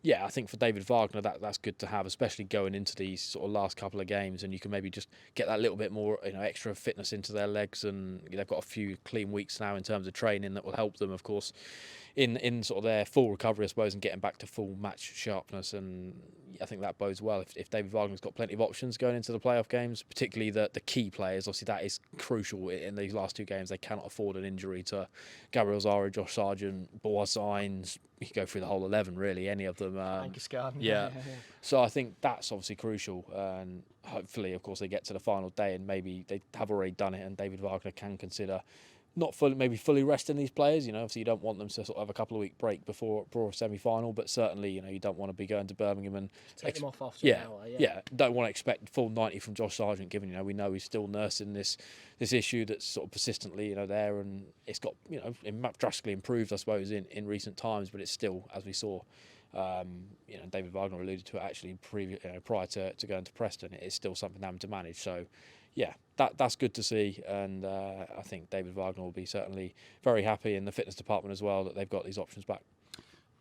yeah, I think for David Wagner, that's good to have, especially going into these sort of last couple of games, and you can maybe just get that little bit more, extra fitness into their legs, and they've got a few clean weeks now in terms of training that will help them, of course, in sort of their full recovery, I suppose, and getting back to full match sharpness. And I think that bodes well if David Wagner's got plenty of options going into the playoff games, particularly the key players. Obviously, that is crucial in these last two games. They cannot afford an injury to Gabriel Zara, Josh Sargent, Boassigns. You could go through the whole 11, really, any of them. Yeah. So I think that's obviously crucial, and hopefully, of course, they get to the final day and maybe they have already done it, and David Wagner can consider not fully resting these players. Obviously you don't want them to sort of have a couple of week break before a semi-final, but certainly you don't want to be going to Birmingham and take them off after an hour. Don't want to expect full 90 from Josh Sargent, given we know he's still nursing this issue that's sort of persistently there, and it's got drastically improved, I suppose, in recent times, but it's still, as we saw, David Wagner alluded to it actually prior to going to Preston, it is still something having to manage. So yeah, that's good to see, and I think David Wagner will be certainly very happy in the fitness department as well that they've got these options back.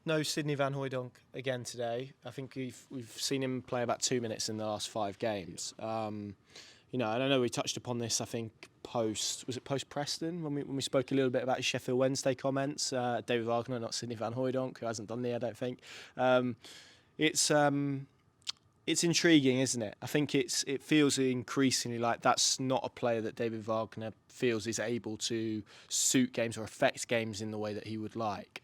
No Sidney van Hooijdonk again today. I think we've seen him play about 2 minutes in the last 5 games. And I know we touched upon this, I think, post Preston when we spoke a little bit about his Sheffield Wednesday comments. David Wagner, not Sidney van Hooijdonk, who hasn't done the, I don't think. It's intriguing, isn't it? I think it feels increasingly like that's not a player that David Wagner feels is able to suit games or affect games in the way that he would like.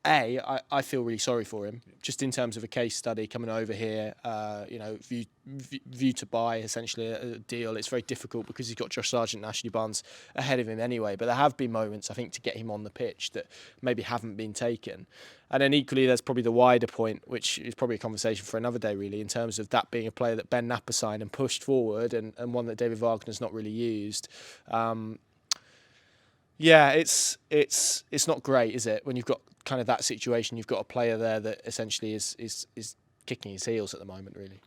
I feel really sorry for him, just in terms of a case study coming over here, view to buy essentially a deal. It's very difficult because he's got Josh Sargent and Ashley Barnes ahead of him anyway, but there have been moments, I think, to get him on the pitch that maybe haven't been taken. And then equally, there's probably the wider point, which is probably a conversation for another day, really, in terms of that being a player that Ben Napper signed and pushed forward, and one that David Wagner's not really used. It's not great, is it? When you've got kind of that situation, you've got a player there that essentially is kicking his heels at the moment, really.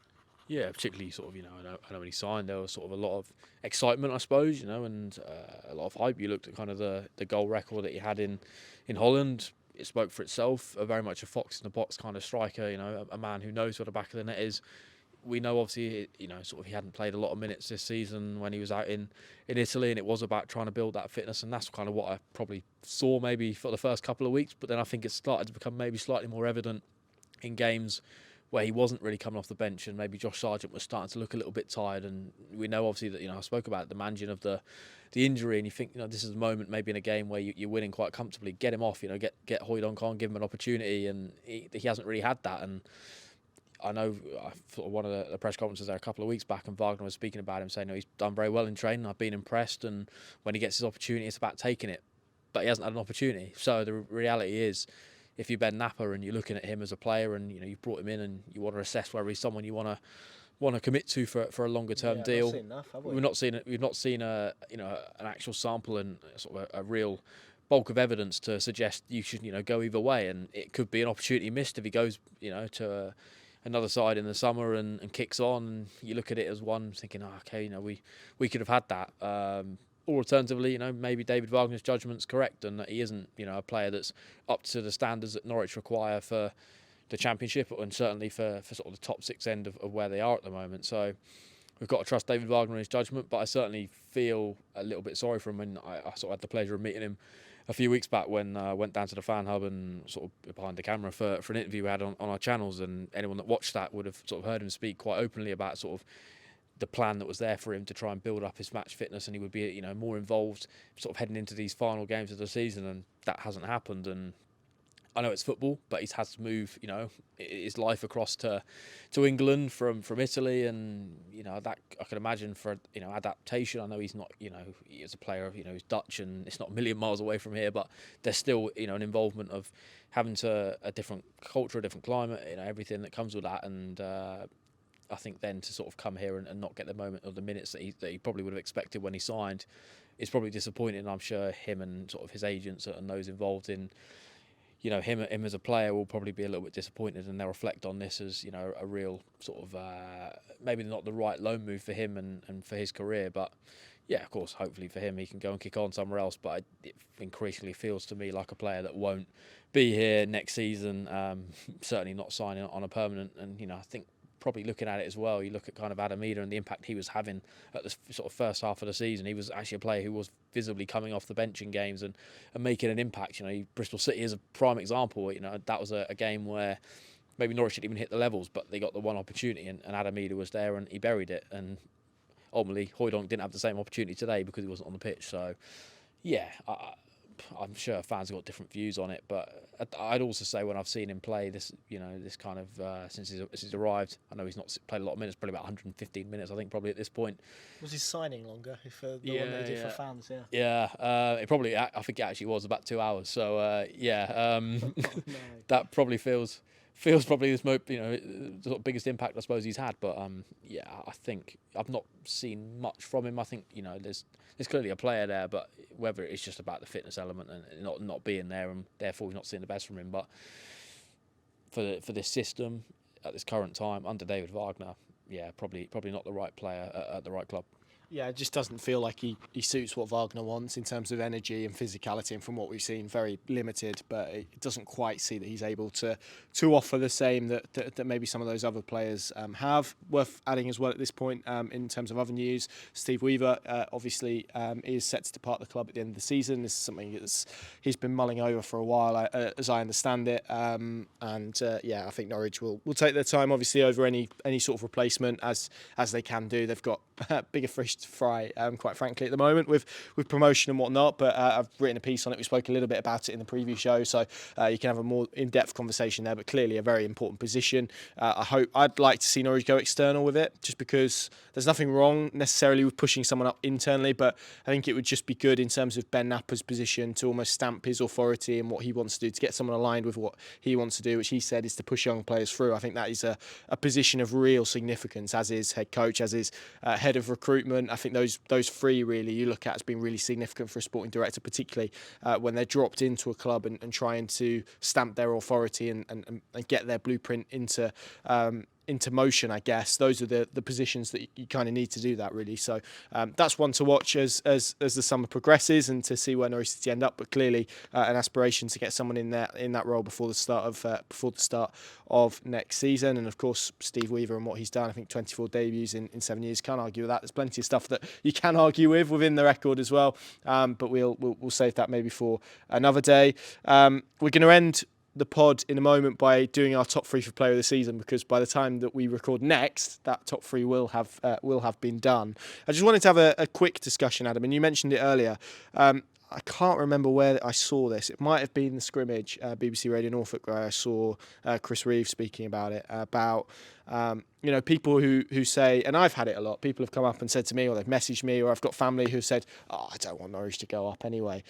Yeah, particularly sort of, I know when he signed, there was sort of a lot of excitement, I suppose, and a lot of hype. You looked at kind of the goal record that he had in Holland. It spoke for itself. Very much a fox in the box kind of striker, a man who knows where the back of the net is. We know, obviously, sort of he hadn't played a lot of minutes this season when he was out in Italy, and it was about trying to build that fitness, and that's kind of what I probably saw maybe for the first couple of weeks, but then I think it started to become maybe slightly more evident in games where he wasn't really coming off the bench, and maybe Josh Sargent was starting to look a little bit tired. And we know, obviously, that I spoke about the managing of the injury, and you think this is a moment maybe in a game where you're winning quite comfortably, get him off, get Hooijdonk on, give him an opportunity, and he hasn't really had that. And I know one of the press conferences there a couple of weeks back, and Wagner was speaking about him, saying he's done very well in training, I've been impressed, and when he gets his opportunity, it's about taking it. But he hasn't had an opportunity. So the reality is, if you're Ben Napper and you're looking at him as a player, and you brought him in and you want to assess whether he's someone you want to commit to for a longer term deal, we've not seen an actual sample and sort of a real bulk of evidence to suggest you should go either way, and it could be an opportunity missed if he goes to another side in the summer and kicks on. And you look at it as one thinking, we could have had that. Or alternatively, maybe David Wagner's judgment's correct, and that he isn't, a player that's up to the standards that Norwich require for the Championship, and certainly for sort of the top 6 end of where they are at the moment. So we've got to trust David Wagner in his judgment, but I certainly feel a little bit sorry for him. And I sort of had the pleasure of meeting him a few weeks back when I went down to the fan hub and sort of behind the camera for an interview we had on our channels, and anyone that watched that would have sort of heard him speak quite openly about sort of the plan that was there for him to try and build up his match fitness, and he would be more involved sort of heading into these final games of the season, and that hasn't happened. And I know it's football, but he's had to move, his life across to England from Italy, and that I can imagine for adaptation. I know he's not, he is a player, he's Dutch, and it's not a million miles away from here, but there's still an involvement of having to a different culture, a different climate, everything that comes with that, and I think then to sort of come here and not get the moment or the minutes that he probably would have expected when he signed is probably disappointing. I'm sure him and sort of his agents and those involved in him as a player will probably be a little bit disappointed, and they'll reflect on this as a real sort of maybe not the right loan move for him and for his career, but yeah, of course, hopefully for him he can go and kick on somewhere else, but it increasingly feels to me like a player that won't be here next season, certainly not signing on a permanent. And I think probably looking at it as well, you look at kind of Adamida and the impact he was having at the sort of first half of the season. He was actually a player who was visibly coming off the bench in games and making an impact. Bristol City is a prime example. That was a game where maybe Norwich didn't even hit the levels, but they got the one opportunity, and Adamida was there and he buried it. And ultimately, Højdonk didn't have the same opportunity today because he wasn't on the pitch. So, yeah, I'm sure fans have got different views on it, but I'd also say when I've seen him play this, this kind of since he's arrived, I know he's not played a lot of minutes, probably about 115 minutes, I think, probably at this point. Was his signing longer? The one that he did for fans, it probably, I think it actually was about 2 hours. So that probably feels probably this the sort of biggest impact I suppose he's had. But I think I've not seen much from him. I think there's clearly a player there, but whether it's just about the fitness element and not being there, and therefore we've not seen the best from him. But for this system at this current time under David Wagner, probably not the right player at the right club. Yeah, it just doesn't feel like he suits what Wagner wants in terms of energy and physicality, and from what we've seen, very limited, but it doesn't quite see that he's able to offer the same that maybe some of those other players have. Worth adding as well at this point, in terms of other news, Steve Weaver obviously is set to depart the club at the end of the season. This is something he's been mulling over for a while, as I understand it, I think Norwich will take their time, obviously, over any sort of replacement as they can do. They've got bigger fish to fry, quite frankly, at the moment with promotion and whatnot, but I've written a piece on it. We spoke a little bit about it in the preview show, so you can have a more in-depth conversation there, but clearly a very important position. I'd like to see Norwich go external with it, just because there's nothing wrong necessarily with pushing someone up internally, but I think it would just be good in terms of Ben Napper's position to almost stamp his authority and what he wants to do, to get someone aligned with what he wants to do, which he said is to push young players through. I think that is a position of real significance, as is head coach, as is head of recruitment. I think those three really you look at as being really significant for a sporting director, particularly when they're dropped into a club and trying to stamp their authority and get their blueprint into motion, I guess. Those are the positions that you kind of need to do that, really. So that's one to watch as the summer progresses and to see where Norwich City end up. But clearly an aspiration to get someone in that role before the start of next season. And of course, Steve Weaver and what he's done. I think 24 debuts in 7 years. Can't argue with that. There's plenty of stuff that you can argue within the record as well. But we'll save that maybe for another day. We're going to end the pod in a moment by doing our top three for player of the season, because by the time that we record next, that top three will have been done. I just wanted to have a quick discussion, Adam, and you mentioned it earlier. I can't remember where I saw this. It might have been the scrimmage, BBC Radio Norfolk, where I saw Chris Reeve speaking about it, about people who say, and I've had it a lot, people have come up and said to me, or they've messaged me, or I've got family who said, I don't want Norwich to go up anyway.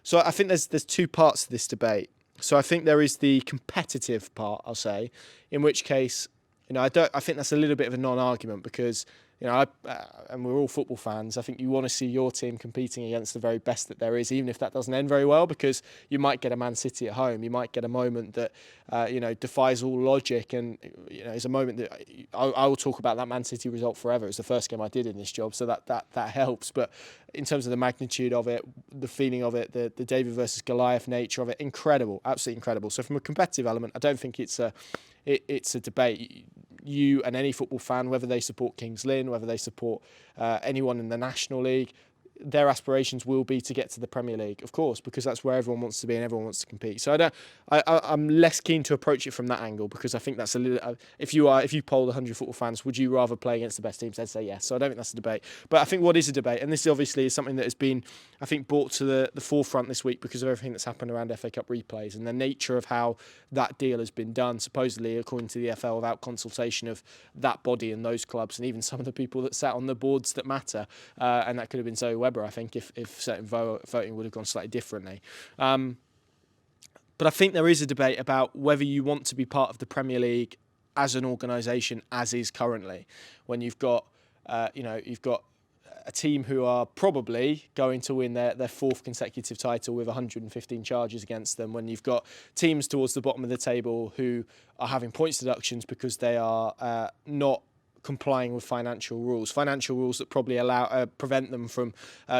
So I think there's two parts to this debate. So I think there is the competitive part, I'll say, in which case, I think that's a little bit of a non-argument, because and we're all football fans. I think you want to see your team competing against the very best that there is, even if that doesn't end very well, because you might get a Man City at home. You might get a moment that, defies all logic, and, is a moment that I will talk about that Man City result forever. It's the first game I did in this job, so that helps. But in terms of the magnitude of it, the feeling of it, the David versus Goliath nature of it, incredible, absolutely incredible. So from a competitive element, I don't think it's a debate. You and any football fan, whether they support Kings Lynn, whether they support anyone in the National League, their aspirations will be to get to the Premier League, of course, because that's where everyone wants to be and everyone wants to compete. So I'm less keen to approach it from that angle, because I think that's a little. If you polled 100 football fans, would you rather play against the best teams? They'd say yes. So I don't think that's a debate. But I think what is a debate, and this obviously is something that has been, I think, brought to the forefront this week because of everything that's happened around FA Cup replays and the nature of how that deal has been done, supposedly according to the EFL, without consultation of that body and those clubs and even some of the people that sat on the boards that matter. And that could have been Zoe Webber, I think, if certain voting would have gone slightly differently. But I think there is a debate about whether you want to be part of the Premier League as an organisation, as is currently, when you've got a team who are probably going to win their fourth consecutive title with 115 charges against them, when you've got teams towards the bottom of the table who are having points deductions because they are not complying with financial rules that probably prevent them from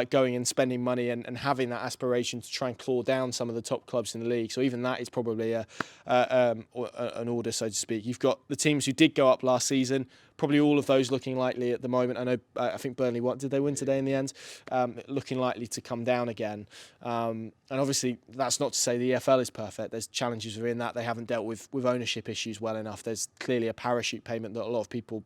going and spending money and having that aspiration to try and claw down some of the top clubs in the league. So even that is probably an order, so to speak. You've got the teams who did go up last season, probably all of those looking likely at the moment. I think Burnley, did they win today in the end? Looking likely to come down again. And obviously that's not to say the EFL is perfect. There's challenges within that. They haven't dealt with ownership issues well enough. There's clearly a parachute payment that a lot of people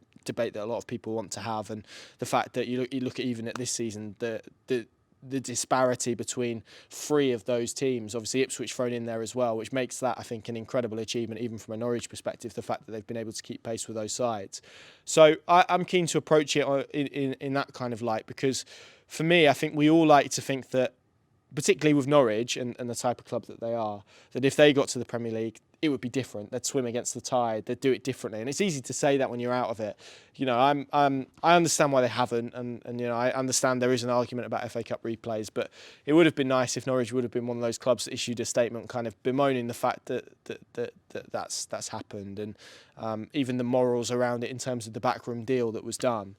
want to have, and the fact that you look at even at this season, the disparity between three of those teams, obviously Ipswich thrown in there as well, which makes that, I think, an incredible achievement even from a Norwich perspective, the fact that they've been able to keep pace with those sides. So I'm keen to approach it in that kind of light, because for me, I think we all like to think that, particularly with Norwich and the type of club that they are, that if they got to the Premier League, it would be different. They'd swim against the tide. They'd do it differently, and it's easy to say that when you're out of it. I understand why they haven't, and I understand there is an argument about FA Cup replays, but it would have been nice if Norwich would have been one of those clubs that issued a statement, kind of bemoaning the fact that's happened, and even the morals around it in terms of the backroom deal that was done.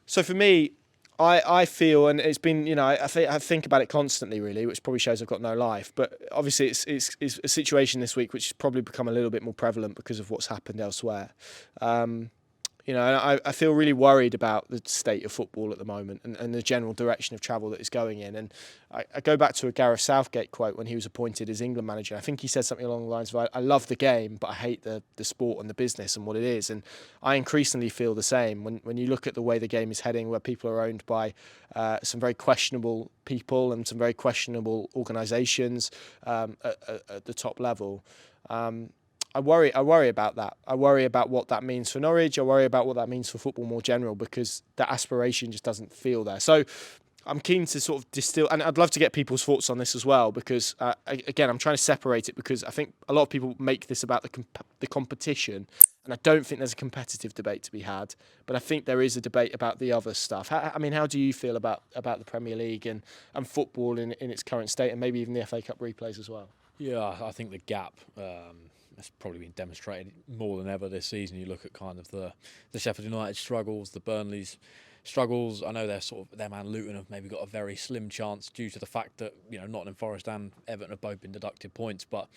So for me, I feel, and it's been, I think about it constantly, really, which probably shows I've got no life. But obviously, it's a situation this week which has probably become a little bit more prevalent because of what's happened elsewhere. I feel really worried about the state of football at the moment and the general direction of travel that it's going in. And I go back to a Gareth Southgate quote when he was appointed as England manager. I think he said something along the lines of, I love the game, but I hate the sport and the business and what it is. And I increasingly feel the same when you look at the way the game is heading, where people are owned by some very questionable people and some very questionable organisations at the top level. I worry about that. I worry about what that means for Norwich. I worry about what that means for football more general, because that aspiration just doesn't feel there. So I'm keen to sort of distill, and I'd love to get people's thoughts on this as well, because again, I'm trying to separate it, because I think a lot of people make this about the competition, and I don't think there's a competitive debate to be had, but I think there is a debate about the other stuff. How do you feel about the Premier League and football in its current state, and maybe even the FA Cup replays as well? Yeah, I think the gap has probably been demonstrated more than ever this season. You look at kind of the Sheffield United struggles, the Burnley's struggles. I know their man Luton have maybe got a very slim chance due to the fact that Nottingham Forest and Everton have both been deducted points, but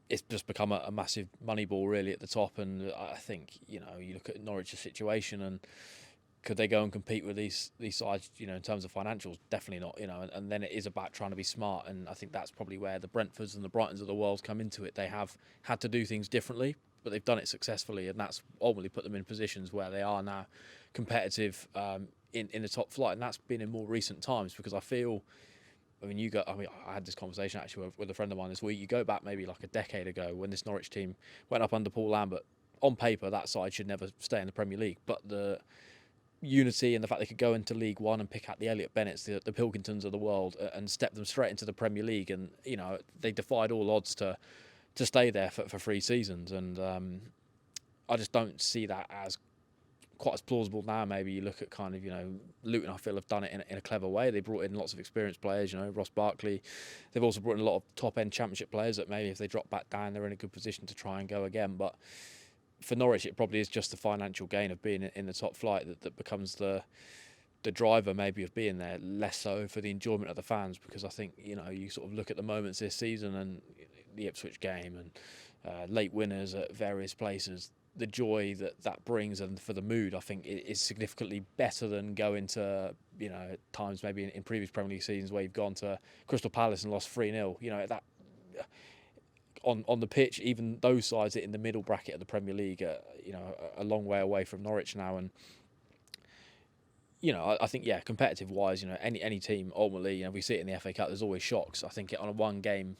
it's just become a massive money ball really at the top. And I think you look at Norwich's situation, and could they go and compete with these sides, in terms of financials? Definitely not, and then it is about trying to be smart, and I think that's probably where the Brentfords and the Brightons of the world come into it. They have had to do things differently, but they've done it successfully, and that's ultimately put them in positions where they are now competitive in the top flight, and that's been in more recent times, because I feel, I had this conversation actually with a friend of mine this week. You go back maybe like a decade ago when this Norwich team went up under Paul Lambert. On paper, that side should never stay in the Premier League, but the unity and the fact they could go into League One and pick out the Elliot Bennetts, the Pilkingtons of the world, and step them straight into the Premier League, and they defied all odds to stay there for 3 seasons, and I just don't see that as quite as plausible now. Maybe you look at kind of Luton, I feel, have done it in a clever way. They brought in lots of experienced players, Ross Barkley. They've also brought in a lot of top end Championship players that maybe if they drop back down, they're in a good position to try and go again. But for Norwich, it probably is just the financial gain of being in the top flight that becomes the driver maybe of being there, less so for the enjoyment of the fans, because I think you sort of look at the moments this season and the Ipswich game and late winners at various places. the joy that brings and for the mood, I think it is significantly better than going to, times maybe in previous Premier League seasons where you've gone to Crystal Palace and lost 3-0. That on the pitch, even those sides in the middle bracket of the Premier League are, a long way away from Norwich now. And I think, competitive wise, any team ultimately, we see it in the FA Cup. There's always shocks. I think on a one game,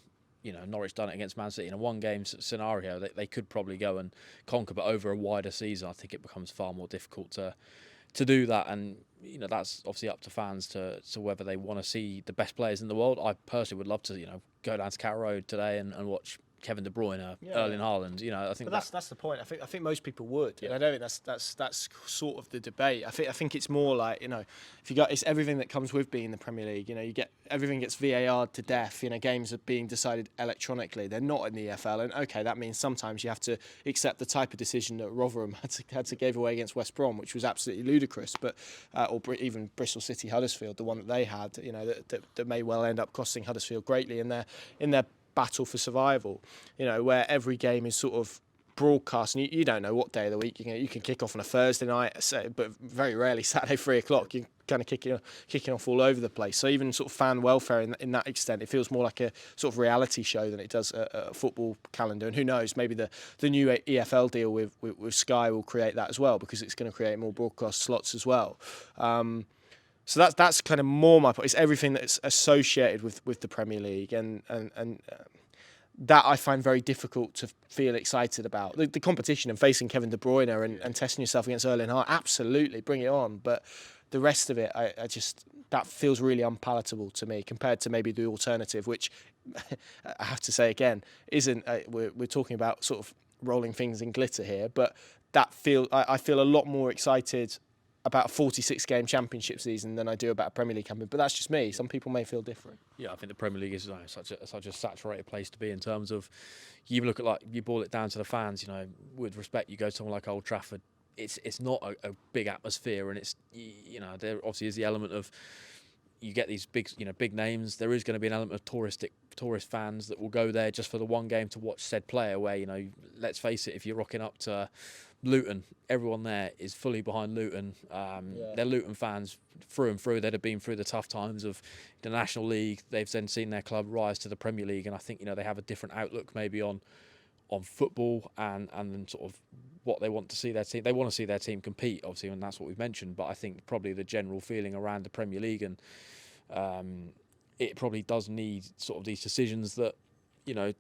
Norwich done it against Man City in a one game scenario. They could probably go and conquer, but over a wider season, I think it becomes far more difficult to do that. And that's obviously up to fans to whether they want to see the best players in the world. I personally would love to go down to Carrow Road today and watch Kevin De Bruyne, Erling Haaland. I think that's the point. I think most people would. Yeah. I don't think that's sort of the debate. I think it's more like if you got, it's everything that comes with being in the Premier League. You get everything gets VAR'd to death. Games are being decided electronically. They're not in the EFL, and okay, that means sometimes you have to accept the type of decision that Rotherham had to give away against West Brom, which was absolutely ludicrous. But or even Bristol City Huddersfield, the one that they had, that may well end up costing Huddersfield greatly in their battle for survival, where every game is sort of broadcast, and you don't know what day of the week you can kick off on a Thursday night, but very rarely Saturday 3:00. You're kind of kicking off all over the place. So even sort of fan welfare in that extent, it feels more like a sort of reality show than it does a football calendar. And who knows, maybe the new EFL deal with Sky will create that as well, because it's going to create more broadcast slots as well. So that's kind of more my point. It's everything that's associated with the Premier League, and that I find very difficult to feel excited about. The competition and facing Kevin De Bruyne and testing yourself against Erling Haaland, absolutely, bring it on. But the rest of it, I just, that feels really unpalatable to me compared to maybe the alternative, which I have to say again, isn't, we're talking about sort of rolling things in glitter here, but I feel a lot more excited about a 46-game championship season than I do about a Premier League campaign. But that's just me. Some people may feel different. Yeah, I think the Premier League is such a saturated place to be in terms of, you look at, you boil it down to the fans, with respect, you go to somewhere like Old Trafford, it's not a big atmosphere, and it's, there obviously is the element of, you get these big names. There is going to be an element of tourist fans that will go there just for the one game to watch said player, where, let's face it, if you're rocking up to Luton, everyone there is fully behind Luton. They're Luton fans through and through. They'd have been through the tough times of the National League. They've then seen their club rise to the Premier League, and I think they have a different outlook maybe on football and then sort of what they want to see their team. They want to see their team compete, obviously, and that's what we've mentioned. But I think probably the general feeling around the Premier League, and it probably does need sort of these decisions that,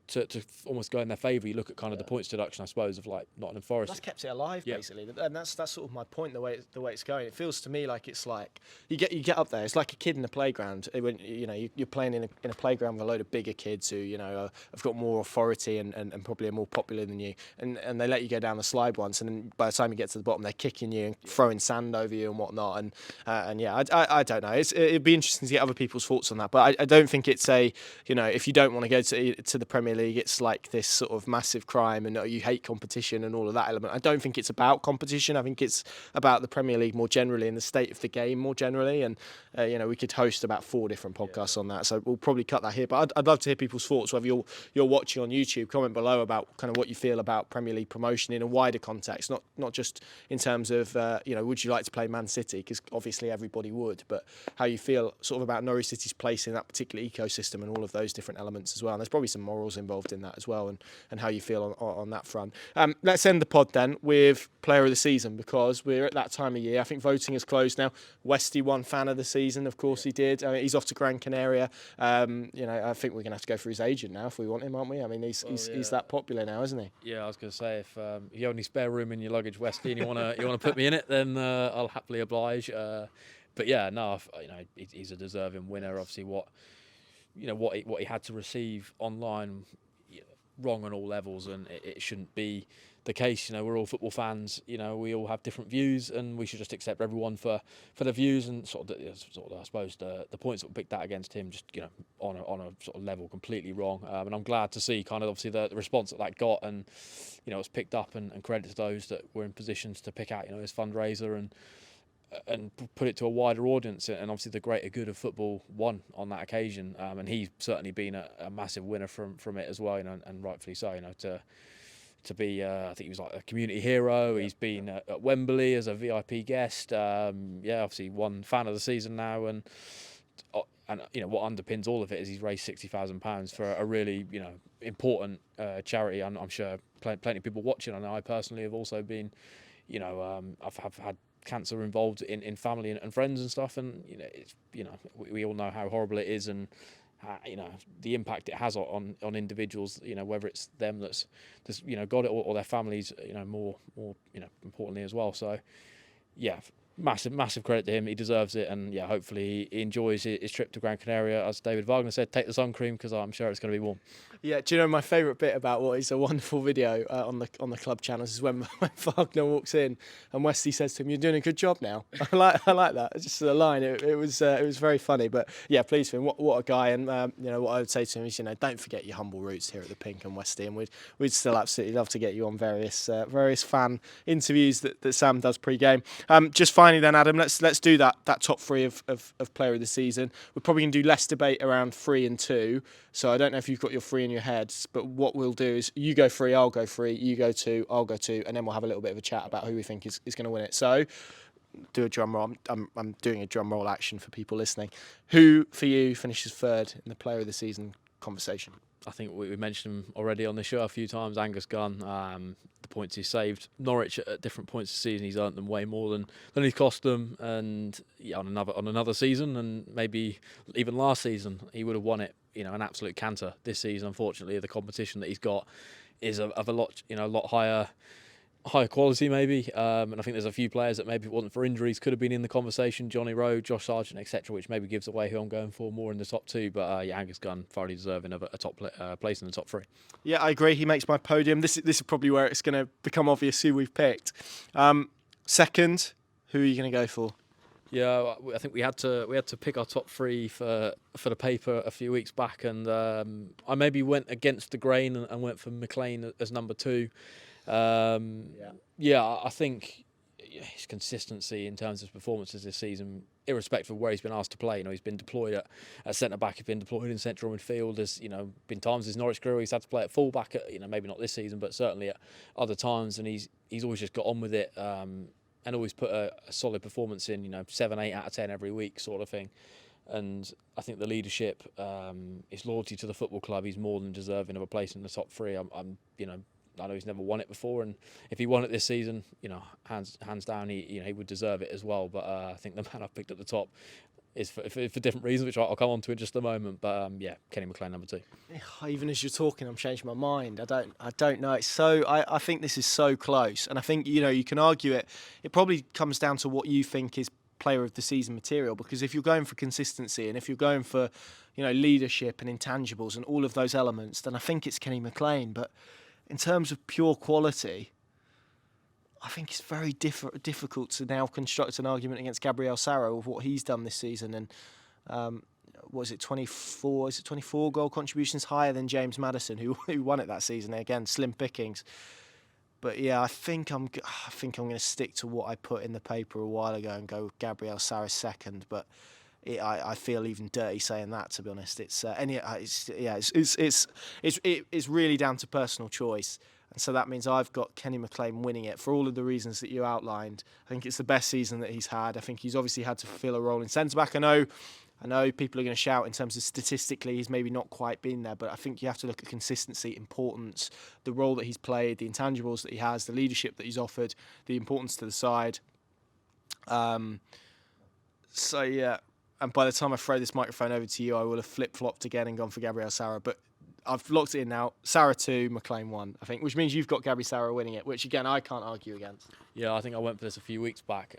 to almost go in their favour. You look at kind of the points deduction, I suppose, of like Nottingham Forest. That's kept it alive, basically, and that's sort of my point. The way it's going, it feels to me like it's like you get up there. It's like a kid in a playground when you're playing in a playground with a load of bigger kids who have got more authority and probably are more popular than you, and they let you go down the slide once, and then by the time you get to the bottom, they're kicking you and throwing sand over you and whatnot. And I don't know. It'd be interesting to get other people's thoughts on that, but I don't think it's a if you don't want to go to the Premier League, it's like this sort of massive crime, and you hate competition and all of that element. I don't think it's about competition. I think it's about the Premier League more generally and the state of the game more generally. And we could host about 4 different podcasts on that, so we'll probably cut that here. But I'd love to hear people's thoughts, whether you're watching on YouTube. Comment below about kind of what you feel about Premier League promotion in a wider context, not just in terms of would you like to play Man City, because obviously everybody would, but how you feel sort of about Norwich City's place in that particular ecosystem and all of those different elements as well. And there's probably some morals involved in that as well, and how you feel on that front. Let's end the pod then with player of the season, because we're at that time of year. I think voting is closed now. Westy won fan of the season, of course he did. I mean, he's off to Gran Canaria. I think we're going to have to go for his agent now if we want him, aren't we? I mean, he's that popular now, isn't he? Yeah, I was going to say, if you have any spare room in your luggage, Westy, and you want to put me in it, then I'll happily oblige. But yeah, no, he's a deserving winner. Obviously, what he had to receive online, wrong on all levels, and it shouldn't be the case. We're all football fans. We all have different views, and we should just accept everyone for their views. And sort of I suppose the points that were picked out against him, just on a sort of level completely wrong. And I'm glad to see kind of obviously the response that got, and it's picked up, and credit to those that were in positions to pick out his fundraiser and put it to a wider audience, and obviously the greater good of football won on that occasion, and he's certainly been a massive winner from it as well, and rightfully so. to be, I think he was like a community hero. He's been at Wembley as a VIP guest. Obviously one fan of the season now, and what underpins all of it is he's raised £60,000 for a really important charity. I'm sure plenty of people watching. I know I personally have also been, I've had cancer involved in family and friends and stuff, and we all know how horrible it is, and the impact it has on individuals, whether it's them that's got it, or their families, more importantly as well. So massive credit to him. He deserves it, and hopefully he enjoys his trip to Gran Canaria. As David Wagner said, take the sun cream, because I'm sure it's going to be warm. Yeah, do you know my favourite bit about what is a wonderful video on the club channels is when Wagner walks in and Westy says to him, "You're doing a good job now." I like that. It's just a line. It was very funny. But yeah, pleased for him. What a guy. And what I would say to him is, don't forget your humble roots here at the PinkUn Westy, and we'd still absolutely love to get you on various fan interviews that Sam does pre-game. Just finally then, Adam, let's do that top three of player of the season. We're probably going to do less debate around 3 and 2. So I don't know if you've got your 3 in your heads, but what we'll do is you go 3, I'll go 3, you go 2, I'll go 2, and then we'll have a little bit of a chat about who we think is going to win it. So do a drum roll. I'm doing a drum roll action for people listening. Who for you finishes 3rd in the player of the season conversation? I think we mentioned him already on the show a few times. Angus Gunn, the points he saved Norwich at different points of the season, he's earned them way more than he's cost them. And on another season, and maybe even last season, he would have won it. An absolute canter. This season, unfortunately, the competition that he's got is of a lot higher quality maybe, and I think there's a few players that maybe if it wasn't for injuries could have been in the conversation. Johnny Rowe, Josh Sargent, etc., which maybe gives away who I'm going for more in the top 2. But Angus Gunn thoroughly deserving of a top place in the top 3. Yeah, I agree. He makes my podium. This is probably where it's going to become obvious who we've picked. Second, who are you going to go for? Yeah, I think we had to pick our top 3 for the paper a few weeks back, and I maybe went against the grain and went for McLean as number 2. I think his consistency in terms of performances this season, irrespective of where he's been asked to play, he's been deployed at centre back, he's been deployed in central midfield. There's been times in his Norwich career he's had to play at full back, maybe not this season, but certainly at other times, and he's always just got on with it. And always put a solid performance in, 7, 8 out of 10 every week sort of thing. And I think the leadership, his loyalty to the football club, he's more than deserving of a place in the top 3. I know he's never won it before, and if he won it this season, hands down, he would deserve it as well. But I think the man I've picked at the top is for different reasons, which I'll come on to in just a moment. But Kenny McLean number 2. Even as you're talking, I'm changing my mind. I don't know. It's so. I think this is so close, and I think you can argue it. It probably comes down to what you think is player of the season material. Because if you're going for consistency, and if you're going for leadership and intangibles and all of those elements, then I think it's Kenny McLean. But in terms of pure quality, I think it's very difficult to now construct an argument against Gabriel Sara of what he's done this season. And was it 24? Is it 24 goal contributions, higher than James Maddison, who won it that season? Again, slim pickings. But yeah, I think I'm going to stick to what I put in the paper a while ago and go with Gabriel Sara second. But I feel even dirty saying that, to be honest. It's really down to personal choice. And so that means I've got Kenny McLean winning it for all of the reasons that you outlined. I think it's the best season that he's had. I think he's obviously had to fulfill a role in centre-back. I know people are going to shout in terms of statistically he's maybe not quite been there, but I think you have to look at consistency, importance, the role that he's played, the intangibles that he has, the leadership that he's offered, the importance to the side. And by the time I throw this microphone over to you, I will have flip-flopped again and gone for Gabriel Sara. But I've locked it in now. Sara 2, McLean 1, I think, which means you've got Gabby Sara winning it, which, again, I can't argue against. Yeah, I think I went for this a few weeks back,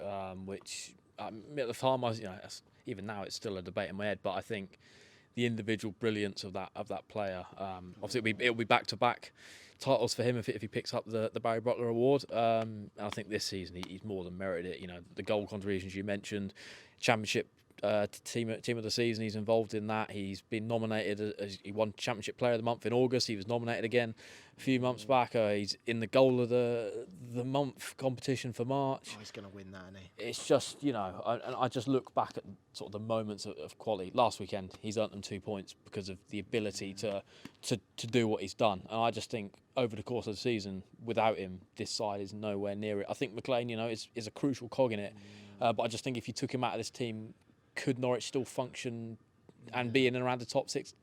which at the time, I was, even now it's still a debate in my head, but I think the individual brilliance of that player, obviously it'll be back-to-back titles for him if he picks up the Barry Butler Award. And I think this season he's more than merited it. The goal contributions you mentioned, Championship team of the season. He's involved in that. He's been nominated as he won Championship Player of the Month in August. He was nominated again a few months back. He's in the Goal of the Month competition for March. Oh, he's going to win that, isn't he? It's just, I just look back at sort of the moments of quality. Last weekend, he's earned them 2 points because of the ability to do what he's done. And I just think over the course of the season, without him, this side is nowhere near it. I think McLean, is a crucial cog in it. But I just think if you took him out of this team, could Norwich still function and be in and around the top 6?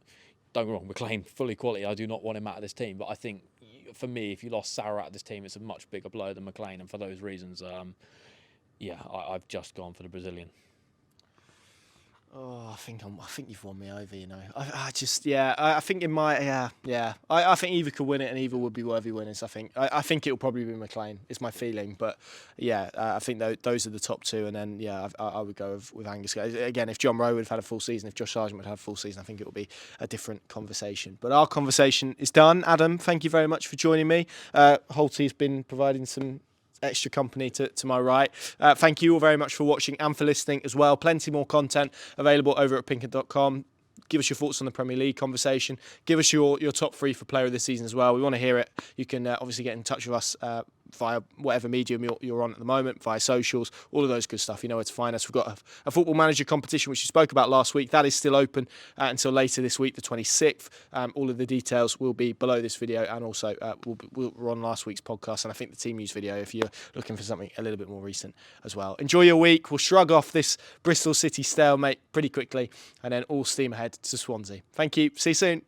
Don't get me wrong, McLean, fully quality. I do not want him out of this team. But I think, for me, if you lost Sarah out of this team, it's a much bigger blow than McLean. And for those reasons, I've just gone for the Brazilian. Oh, I think you've won me over. I think in my I think either could win it and either would be worthy winners. I think it'll probably be McLean. It's my feeling, but I think those are the top two, and then I would go with Angus. Again, if John Rowe would have had a full season, if Josh Sargent would have a full season, I think it will be a different conversation. But our conversation is done. Adam, thank you very much for joining me. Holty's been providing some extra company to my right. Thank you all very much for watching and for listening as well. Plenty more content available over at PinkUn.com. Give us your thoughts on the Premier League conversation. Give us your top 3 for player of the season as well. We want to hear it. You can obviously get in touch with us via whatever medium you're on at the moment, via socials, all of those good stuff. You know where to find us. We've got a Football Manager competition, which we spoke about last week. That is still open until later this week, the 26th. All of the details will be below this video, and also we're on last week's podcast, and I think the team use video if you're looking for something a little bit more recent as well. Enjoy your week. We'll shrug off this Bristol City stalemate pretty quickly, and then all steam ahead to Swansea. Thank you. See you soon.